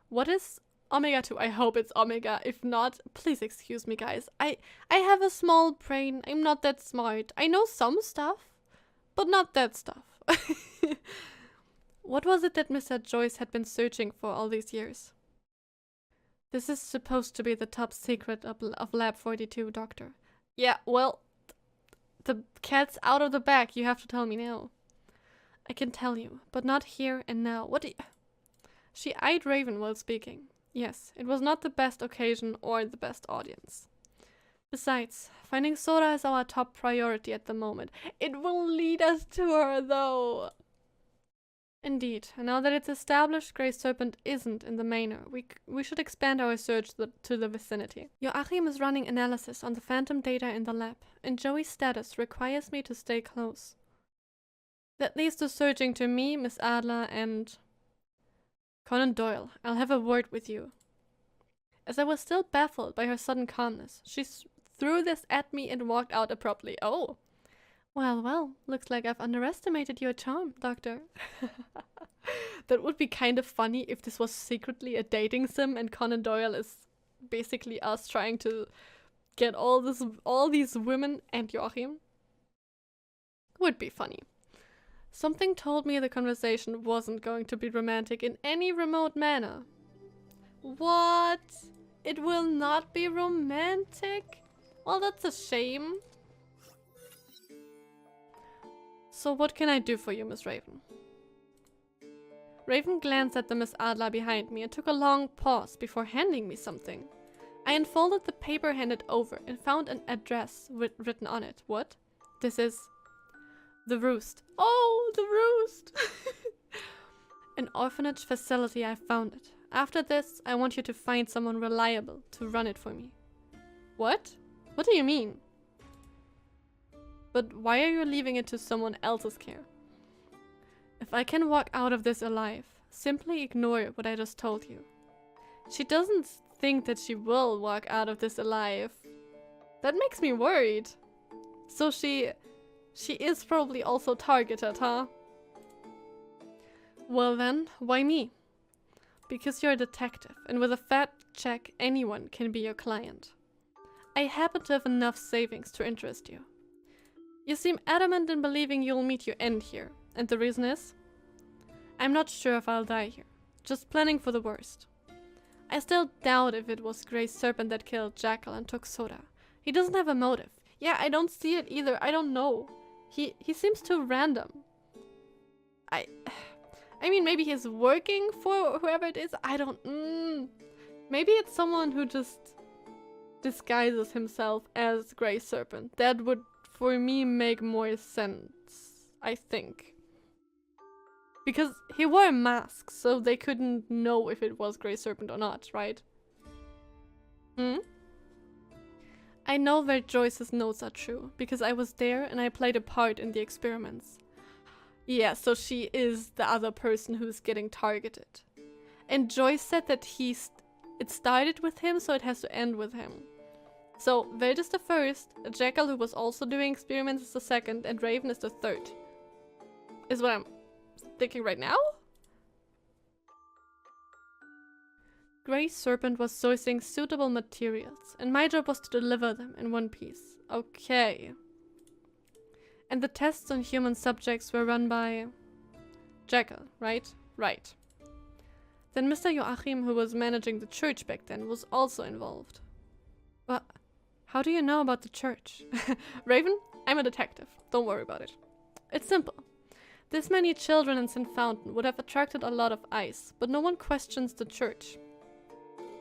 What is Omega 2? I hope it's Omega. If not, please excuse me, guys. I have a small brain. I'm not that smart. I know some stuff, but not that stuff. What was it that Mr. Joyce had been searching for all these years? This is supposed to be the top secret of Lab 42, Doctor. Yeah, well, the cat's out of the bag. You have to tell me now. I can tell you, but not here and now. What do you... She eyed Raven while speaking. Yes, it was not the best occasion or the best audience. Besides, finding Sora is our top priority at the moment. It will lead us to her, though. Indeed, and now that it's established Grey Serpent isn't in the manor, we should expand our search to the vicinity. Joachim is running analysis on the phantom data in the lab, and Joey's status requires me to stay close. That leaves the searching to me, Miss Adler, and... Conan Doyle, I'll have a word with you. As I was still baffled by her sudden calmness, she threw this at me and walked out abruptly. Oh. Well, looks like I've underestimated your charm, Doctor. That would be kind of funny if this was secretly a dating sim and Conan Doyle is basically us trying to get all these women and Joachim. Would be funny. Something told me the conversation wasn't going to be romantic in any remote manner. What? It will not be romantic? Well, that's a shame. So what can I do for you, Miss Raven? Raven glanced at the Miss Adler behind me and took a long pause before handing me something. I unfolded the paper handed over and found an address written on it. What? This is... The Roost. Oh, the Roost! An orphanage facility, I found it. After this, I want you to find someone reliable to run it for me. What? What do you mean? But why are you leaving it to someone else's care? If I can walk out of this alive, simply ignore what I just told you. She doesn't think that she will walk out of this alive. That makes me worried. So she is probably also targeted, huh? Well then, why me? Because you're a detective, and with a fat check, anyone can be your client. I happen to have enough savings to interest you. You seem adamant in believing you'll meet your end here, and the reason is? I'm not sure if I'll die here, just planning for the worst. I still doubt if it was Grey Serpent that killed Jackal and took Soda. He doesn't have a motive. Yeah, I don't see it either, I don't know. He seems too random. I I mean, maybe he's working for whoever it is. I don't... Maybe it's someone who just disguises himself as Grey Serpent. That would, for me, make more sense, I think. Because he wore a mask, so they couldn't know if it was Grey Serpent or not, right? I know that Joyce's notes are true, because I was there and I played a part in the experiments. Yeah, so she is the other person who's getting targeted. And Joyce said that it started with him, so it has to end with him. So, Veld is the first, Jackal, who was also doing experiments, is the second, and Raven is the third. Is what I'm thinking right now? Grey Serpent was sourcing suitable materials, and my job was to deliver them in one piece. Okay. And the tests on human subjects were run by Jackal, right? Right. Then Mr. Joachim, who was managing the church back then, was also involved. But how do you know about the church? Raven, I'm a detective. Don't worry about it. It's simple. This many children in St. Fountain would have attracted a lot of eyes, but no one questions the church.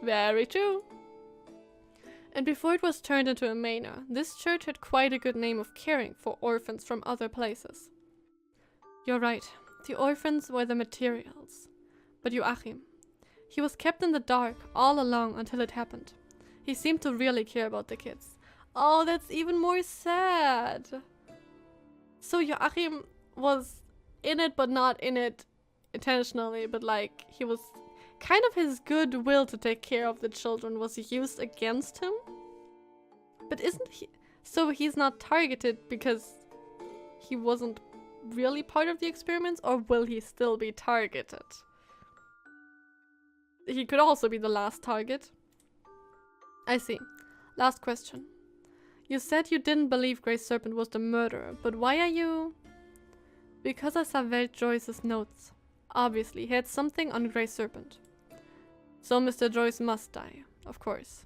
Very true. And before it was turned into a manor, this church had quite a good name of caring for orphans from other places. You're right, the orphans were the materials. But Joachim, he was kept in the dark all along until it happened. He seemed to really care about the kids. Oh, that's even more sad. So Joachim was in it, but not in it intentionally, but like he was kind of his goodwill to take care of the children was used against him. But isn't he... So he's not targeted because he wasn't really part of the experiments, or will he still be targeted? He could also be the last target. I see. Last question. You said you didn't believe Grey Serpent was the murderer, but why are you... Because I saw Veld Joyce's notes. Obviously, he had something on Grey Serpent. So Mr. Joyce must die, of course.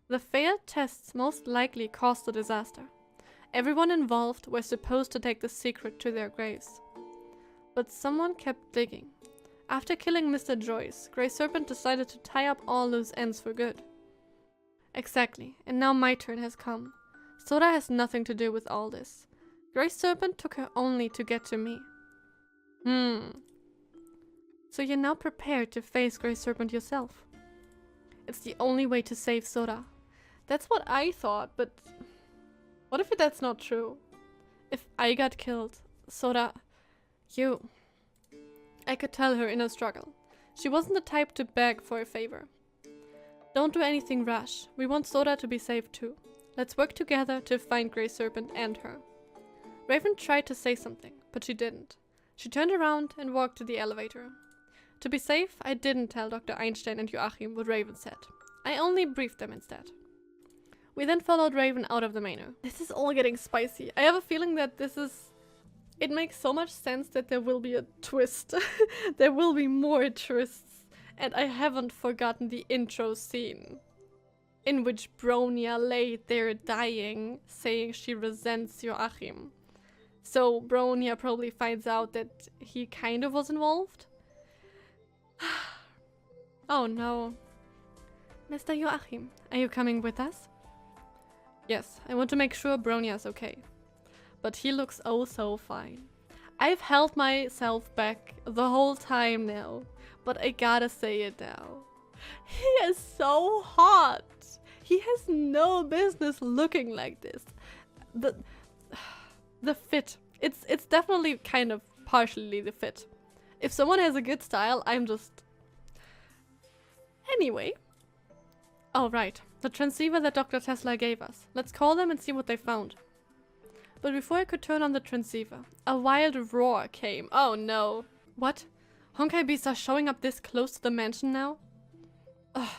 The failed tests most likely caused the disaster. Everyone involved were supposed to take the secret to their graves. But someone kept digging. After killing Mr. Joyce, Grey Serpent decided to tie up all loose ends for good. Exactly, and now my turn has come. Soda has nothing to do with all this. Grey Serpent took her only to get to me. So you're now prepared to face Grey Serpent yourself. It's the only way to save Soda. That's what I thought, but what if that's not true? If I got killed, Soda, you... I could tell her in a struggle. She wasn't the type to beg for a favor. Don't do anything rash. We want Soda to be safe too. Let's work together to find Grey Serpent and her. Raven tried to say something, but she didn't. She turned around and walked to the elevator. To be safe, I didn't tell Dr. Einstein and Joachim what Raven said. I only briefed them instead. We then followed Raven out of the manor. This is all getting spicy. I have a feeling that this is... It makes so much sense that there will be a twist. There will be more twists. And I haven't forgotten the intro scene, in which Bronya lay there dying, saying she resents Joachim. So Bronya probably finds out that he kind of was involved. Oh no. Mr. Joachim, are you coming with us? Yes, I want to make sure Bronya's okay. But he looks oh so fine. I've held myself back the whole time now, but I gotta say it now. He is so hot. He has no business looking like this. The fit. It's definitely kind of partially the fit. If someone has a good style, I'm just... Anyway. Oh right, the transceiver that Dr. Tesla gave us. Let's call them and see what they found. But before I could turn on the transceiver, a wild roar came. Oh no. What? Honkai beasts are showing up this close to the mansion now? Ugh,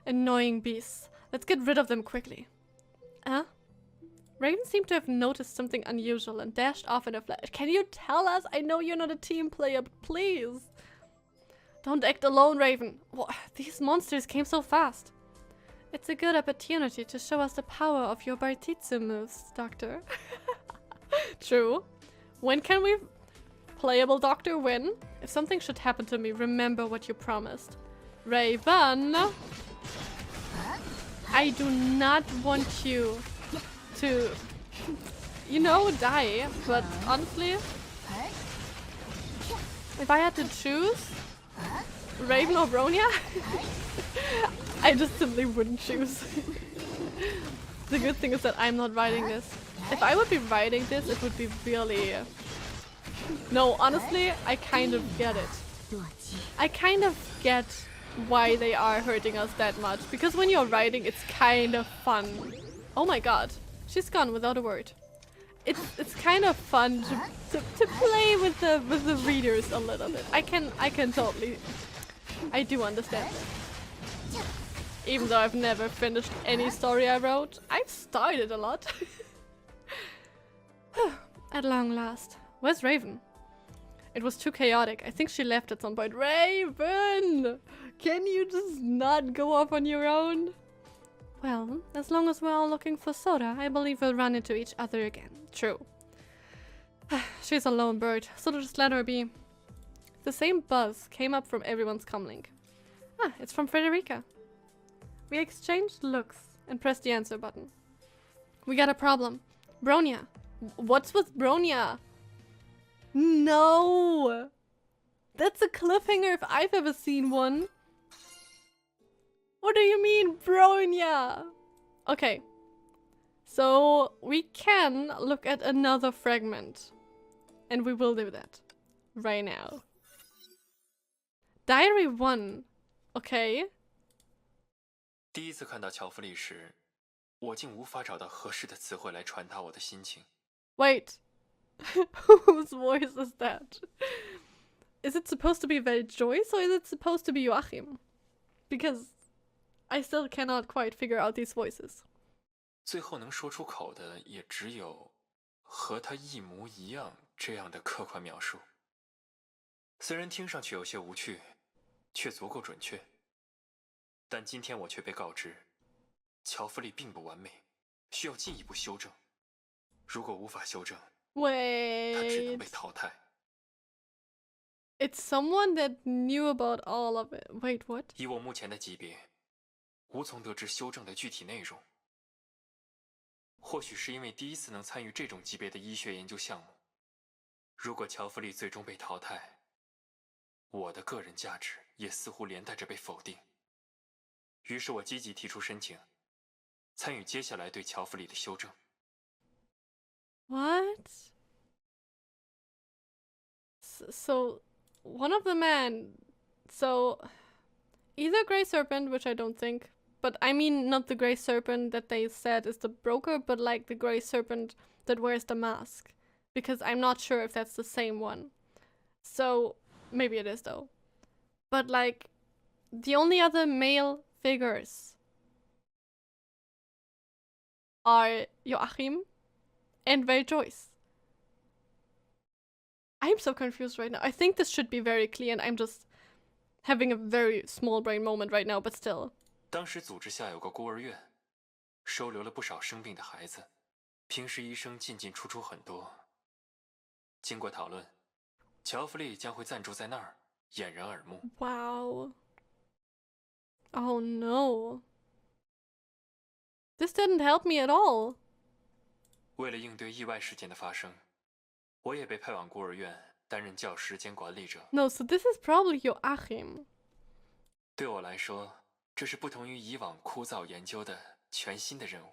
annoying beasts. Let's get rid of them quickly. Huh? Raven seemed to have noticed something unusual and dashed off in a flash. Can you tell us? I know you're not a team player, but please. Don't act alone, Raven. These monsters came so fast. It's a good opportunity to show us the power of your Bartitsu moves, Doctor. True. When can we... Playable Doctor Win. If something should happen to me, remember what you promised. Raven! I do not want you to, you know, die. But honestly, if I had to choose Raven or Bronya, I just simply wouldn't choose. The good thing is that I'm not writing this. If I would be writing this, it would be really... No, honestly, I kind of get it. I kind of get why they are hurting us that much. Because when you're writing, it's kind of fun. Oh my god. She's gone without a word. It's kind of fun to play with the readers a little bit. I can totally... I do understand that. Even though I've never finished any story I wrote, I've started a lot. At long last. Where's Raven? It was too chaotic. I think she left at some point. Raven! Can you just not go off on your own? Well, as long as we're all looking for Sora, I believe we'll run into each other again. True. She's a lone bird, so just let her be. The same buzz came up from everyone's comlink. Ah, it's from Frederica. We exchanged looks and pressed the answer button. We got a problem. Bronya. What's with Bronya? No! That's a cliffhanger if I've ever seen one. What do you mean, Bronya? Okay. So, we can look at another fragment. And we will do that. Right now. Diary 1. Okay. 第一次看到乔弗利时，我竟无法找到合适的词汇来传达我的心情。 Wait. Whose voice is that? Is it supposed to be Joyce or is it supposed to be Joachim? Because I still cannot quite figure out these voices. 最后能说出口的也只有和他一模一样这样的客观描述。虽然听上去有些无趣，却足够准确。但今天我却被告知，乔弗利并不完美，需要进一步修正。如果无法修正， Wait. 他只能被淘汰。 It's someone that knew about all of it. Wait, what? 以我目前的级别，无从得知修正的具体内容。或许是因为第一次能参与这种级别的医学研究项目。如果乔弗利最终被淘汰，我的个人价值也似乎连带着被否定。于是我积极提出申请，参与接下来对乔弗利的修正。 What? So, one of the men... So, either Grey Serpent, which I don't think, but I mean not the Grey Serpent that they said is the broker, but like the Grey Serpent that wears the mask. Because I'm not sure if that's the same one. So, maybe it is though. But like, the only other male figures are Joachim and Joyce. I'm so confused right now. I think this should be very clear and I'm just having a very small brain moment right now, but still. 当时组织下有个孤儿院，收留了不少生病的孩子，平时医生进进出出很多。经过讨论，乔弗利将会暂住在那儿，掩人耳目。 Wow. Oh no. This didn't help me at all. 为了应对意外事件的发生，我也被派往孤儿院担任教师兼管理者。 No, so this is probably Joachim. 对我来说，这是不同于以往枯燥研究的全新的任务。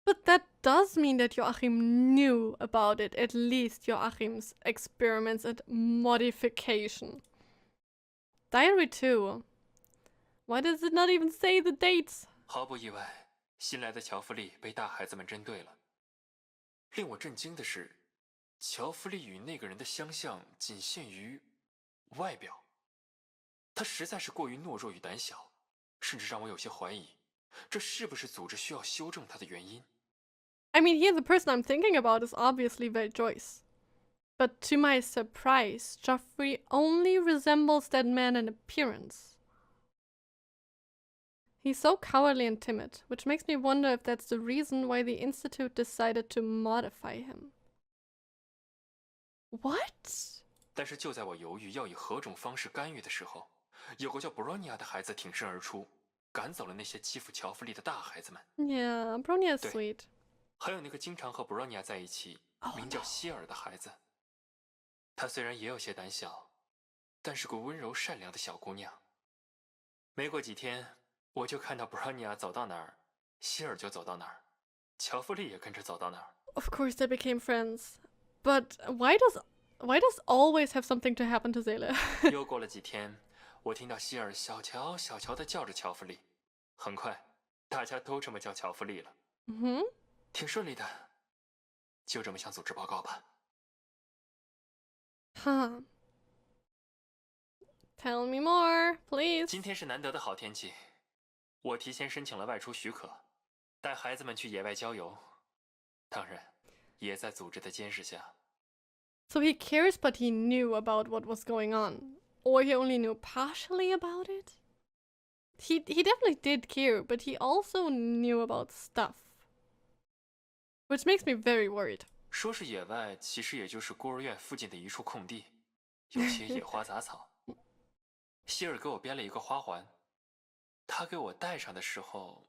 But that does mean that Joachim knew about it, at least Joachim's experiments and modification. Diary 2. Why does it not even say the dates? 毫不意外，新来的乔弗利被大孩子们针对了。令我震惊的是，乔弗利与那个人的相像仅限于外表。他实在是过于懦弱与胆小，甚至让我有些怀疑，这是不是组织需要修正他的原因。 I mean, here the person I'm thinking about is obviously Joyce. But to my surprise, Joffrey only resembles that man in appearance. He's so cowardly and timid, which makes me wonder if that's the reason why the Institute decided to modify him. What? 但是就在我犹豫要以何种方式干预的时候，有个叫布罗尼亚的孩子挺身而出，赶走了那些欺负乔弗利的大孩子们。 Yeah, Bronya is 对 sweet. 还有那个经常和布罗尼亚在一起， Oh, 名叫 no. 希尔的孩子。她虽然也有些胆小，但是个温柔善良的小姑娘。没过几天，我就看到布罗尼亚走到哪儿，希尔就走到哪儿，乔弗利也跟着走到哪儿。 Of course they became friends. But why does always have something to happen to Seele? 又过了几天，我听到希尔小乔小乔地叫着乔弗利，很快大家都这么叫乔弗利了。挺顺利的，就这么向组织报告吧。Huh. Tell me more, please. 今天是难得的好天气，我提前申请了外出许可，带孩子们去野外郊游，当然，也在组织的监视下。 So he cares, but he knew about what was going on. Or he only knew partially about it? He definitely did care, but he also knew about stuff. Which makes me very worried. 说是野外，其实也就是孤儿院附近的一处空地，有些野花杂草。希尔给我编了一个花环，他给我戴上的时候，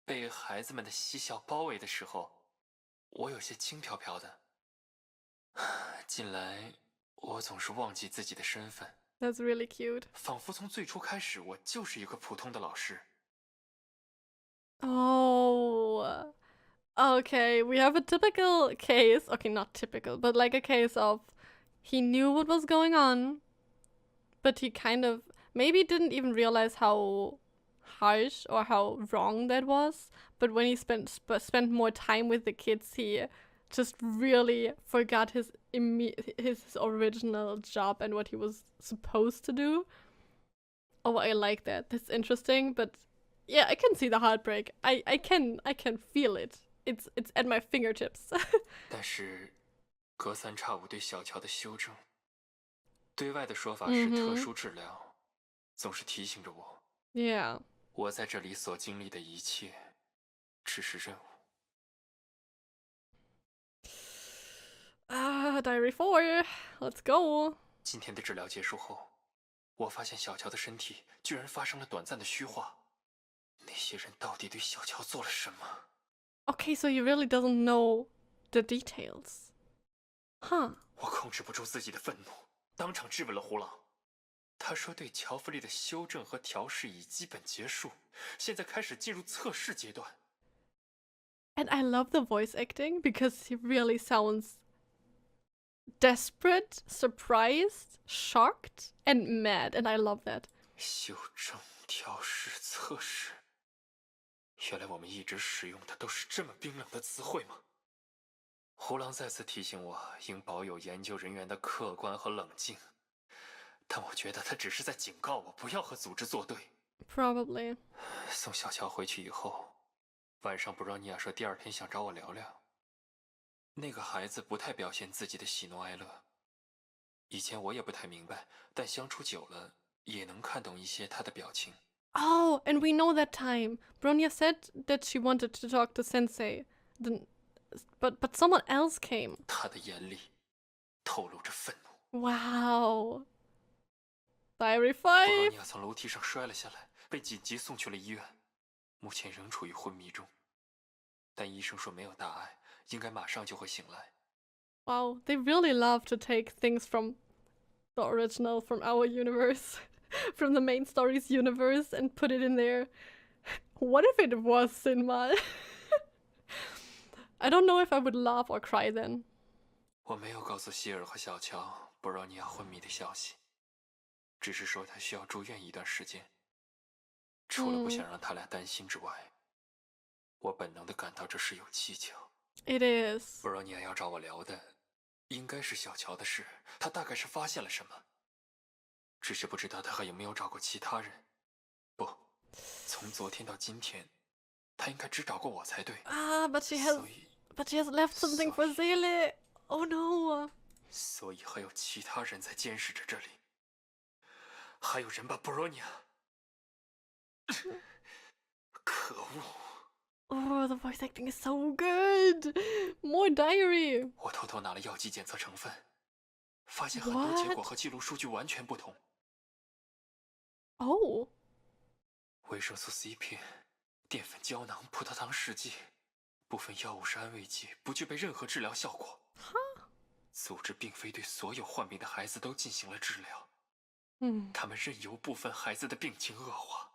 被孩子们的嬉笑包围的时候，我有些轻飘飘的。近来，我总是忘记自己的身份。 That's really cute. 仿佛从最初开始，我就是一个普通的老师。 Oh. Okay, we have a typical case. Okay, not typical, but like a case of he knew what was going on, but he kind of maybe didn't even realize how harsh or how wrong that was. But when he spent more time with the kids, he just really forgot his original job and what he was supposed to do. Oh, I like that. That's interesting, but yeah, I can see the heartbreak. I can feel it. It's at my fingertips. 但是，隔三差五对小乔的修正，对外的说法是特殊治疗，总是提醒着我， Yeah. 我在这里所经历的一切，只是任务。 Diary 4. Let's go. 今天的治疗结束后，我发现小乔的身体居然发生了短暂的虚化。那些人到底对小乔做了什么？ Okay, so he really doesn't know the details. Huh. 我控制不住自己的愤怒，当场质问了胡狼。他说对乔弗利的修正和调试已基本结束，现在开始进入测试阶段。 And I love the voice acting because he really sounds desperate, surprised, shocked, and mad, and I love that. 修正、调试、测试，原来我们一直使用的都是这么冰冷的词汇吗？胡狼再次提醒我，应保有研究人员的客观和冷静，但我觉得他只是在警告我不要和组织作对。 Probably. 送小乔回去以后，晚上布朗尼亚说第二天想找我聊聊。那个孩子不太表现自己的喜怒哀乐，以前我也不太明白，但相处久了也能看懂一些他的表情。 Oh, and we know that time. Bronya said that she wanted to talk to Sensei. But someone else came. 他的眼里透露着愤怒。 Wow. Diary 布朗 5. 尼亚从楼梯上摔了下来，被紧急送去了医院，目前仍处于昏迷中，但医生说没有大碍，应该马上就会醒来。 Wow, they really love to take things from the original, from our universe, from the main story's universe, and put it in there. What if it was Sinmal? I don't know if I would laugh or cry then. 我没有告诉希尔和小乔布朗尼亚昏迷的消息，只是说他需要住院一段时间。除了不想让他俩担心之外，我本能地感到这事有蹊跷。 It is. 布朗尼亚要找我聊的，应该是小乔的事。他大概是发现了什么，只是不知道他还有没有找过其他人。不，从昨天到今天，他应该只找过我才对。 But she has left something for Seele. Oh no. 所以还有其他人在监视着这里，还有人把布罗尼亚……可恶！ Oh, the voice acting is so good. More diary. 我偷偷拿了药剂检测成分，发现很多结果和记录数据完全不同。哦，维生素 C 片、淀粉胶囊、葡萄糖试剂，部分药物是安慰剂，不具备任何治疗效果。组织并非对所有患病的孩子都进行了治疗，他们任由部分孩子的病情恶化。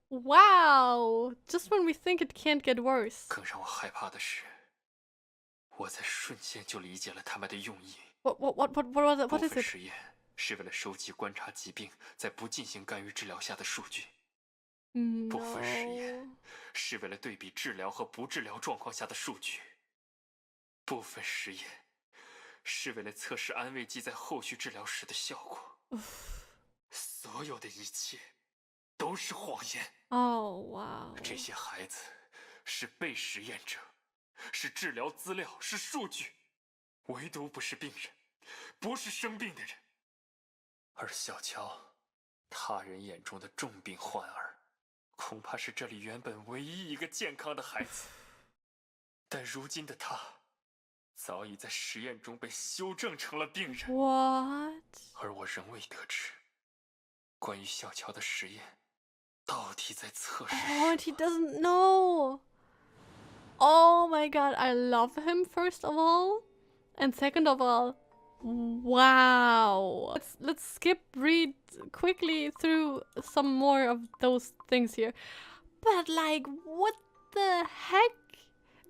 Wow! Just when we think it can't get worse. 更让我害怕的是，我在瞬间就理解了他们的用意。What is it? 实验是为了收集观察疾病在不进行干预治疗下的数据。部分实验是为了对比治疗和不治疗状况下的数据。部分实验是为了测试安慰剂在后续治疗时的效果。所有的一切都是谎言。Oh, wow. 这些孩子是被实验者，是治疗资料，是数据，唯独不是病人，不是生病的人。而小乔，他人眼中的重病患儿，恐怕是这里原本唯一一个健康的孩子。但如今的他，早已在实验中被修正成了病人。What? 而我仍未得知关于小乔的实验到底在测试什么。Oh, and he doesn't know. Oh my god, I love him first of all. And second of all, wow. Let's read quickly through some more of those things here. But like, what the heck?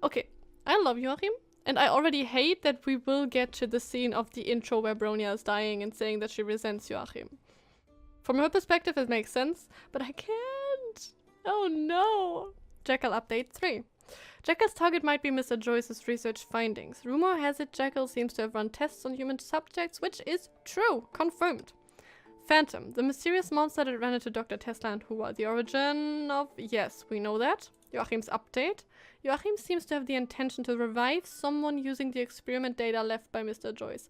Okay, I love Joachim. And I already hate that we will get to the scene of the intro where Bronya is dying and saying that she resents Joachim. From her perspective, it makes sense, but I can't. Oh no. Jekyll update 3. Jekyll's target might be Mr. Joyce's research findings. Rumor has it Jekyll seems to have run tests on human subjects, which is true. Confirmed. Phantom, the mysterious monster that ran into Dr. Tesla and who are the origin of... Yes, we know that. Joachim's update. Joachim seems to have the intention to revive someone using the experiment data left by Mr. Joyce.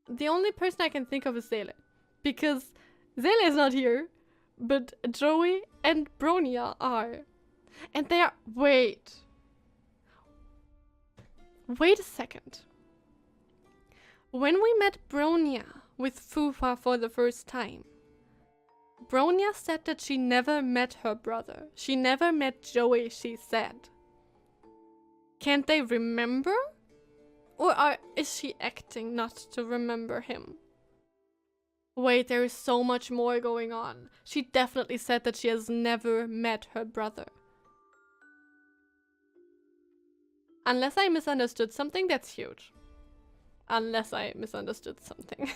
The only person I can think of is Zele. Because Zele is not here, but Joey and Bronya are. And they are... Wait a second. When we met Bronya with Fufa for the first time, Bronya said that she never met her brother. She never met Joey, she said. Can't they remember? Or is she acting not to remember him? Wait, there is so much more going on. She definitely said that she has never met her brother. Unless I misunderstood something, that's huge. Unless I misunderstood something.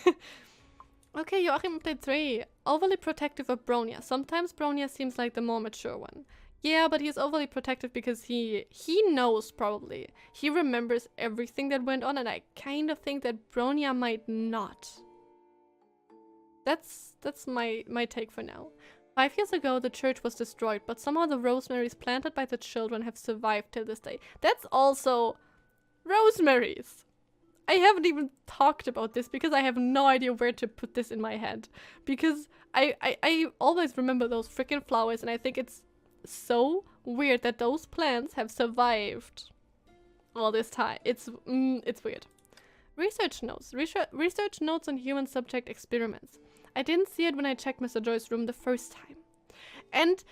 Okay, Joachim update 3. Overly protective of Bronya. Sometimes Bronya seems like the more mature one. Yeah, but he's overly protective because he knows probably. He remembers everything that went on, and I kind of think that Bronya might not. That's my take for now. 5 years ago, the church was destroyed, but somehow the rosemaries planted by the children have survived till this day. That's also rosemaries. I haven't even talked about this because I have no idea where to put this in my head. Because I always remember those freaking flowers, and I think it's so weird that those plants have survived all this time. It's weird. Research notes. Research notes on human subject experiments. I didn't see it when I checked Mr. Joyce's room the first time. And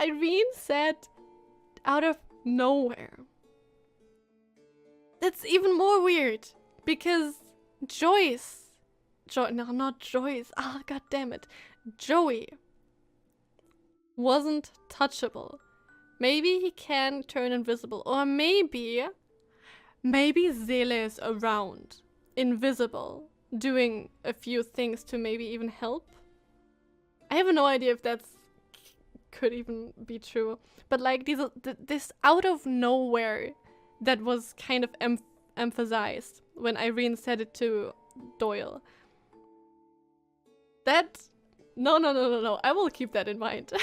Irene said out of nowhere. That's even more weird. Because Joyce... no, not Joyce. Ah, god damn it. Joey wasn't touchable. Maybe he can turn invisible. Or maybe Zele is around. Invisible. Doing a few things to maybe even help. I have no idea if that's could even be true. But like this out of nowhere that was kind of emphasized when Irene said it to Doyle. No. I will keep that in mind.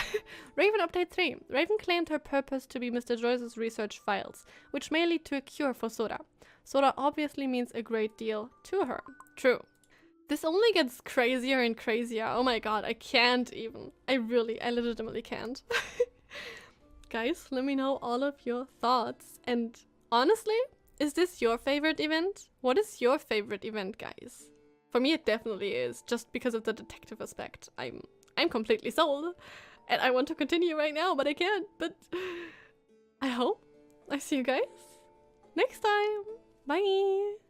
Raven update 3. Raven claimed her purpose to be Mr. Joyce's research files, which may lead to a cure for Sora. Sora obviously means a great deal to her. True. This only gets crazier and crazier. Oh my god, I can't even. I legitimately can't. Guys, let me know all of your thoughts. And honestly, is this your favorite event? What is your favorite event, guys? For me, it definitely is, just because of the detective aspect. I'm completely sold, and I want to continue right now, but I can't. But I hope I see you guys next time. Bye!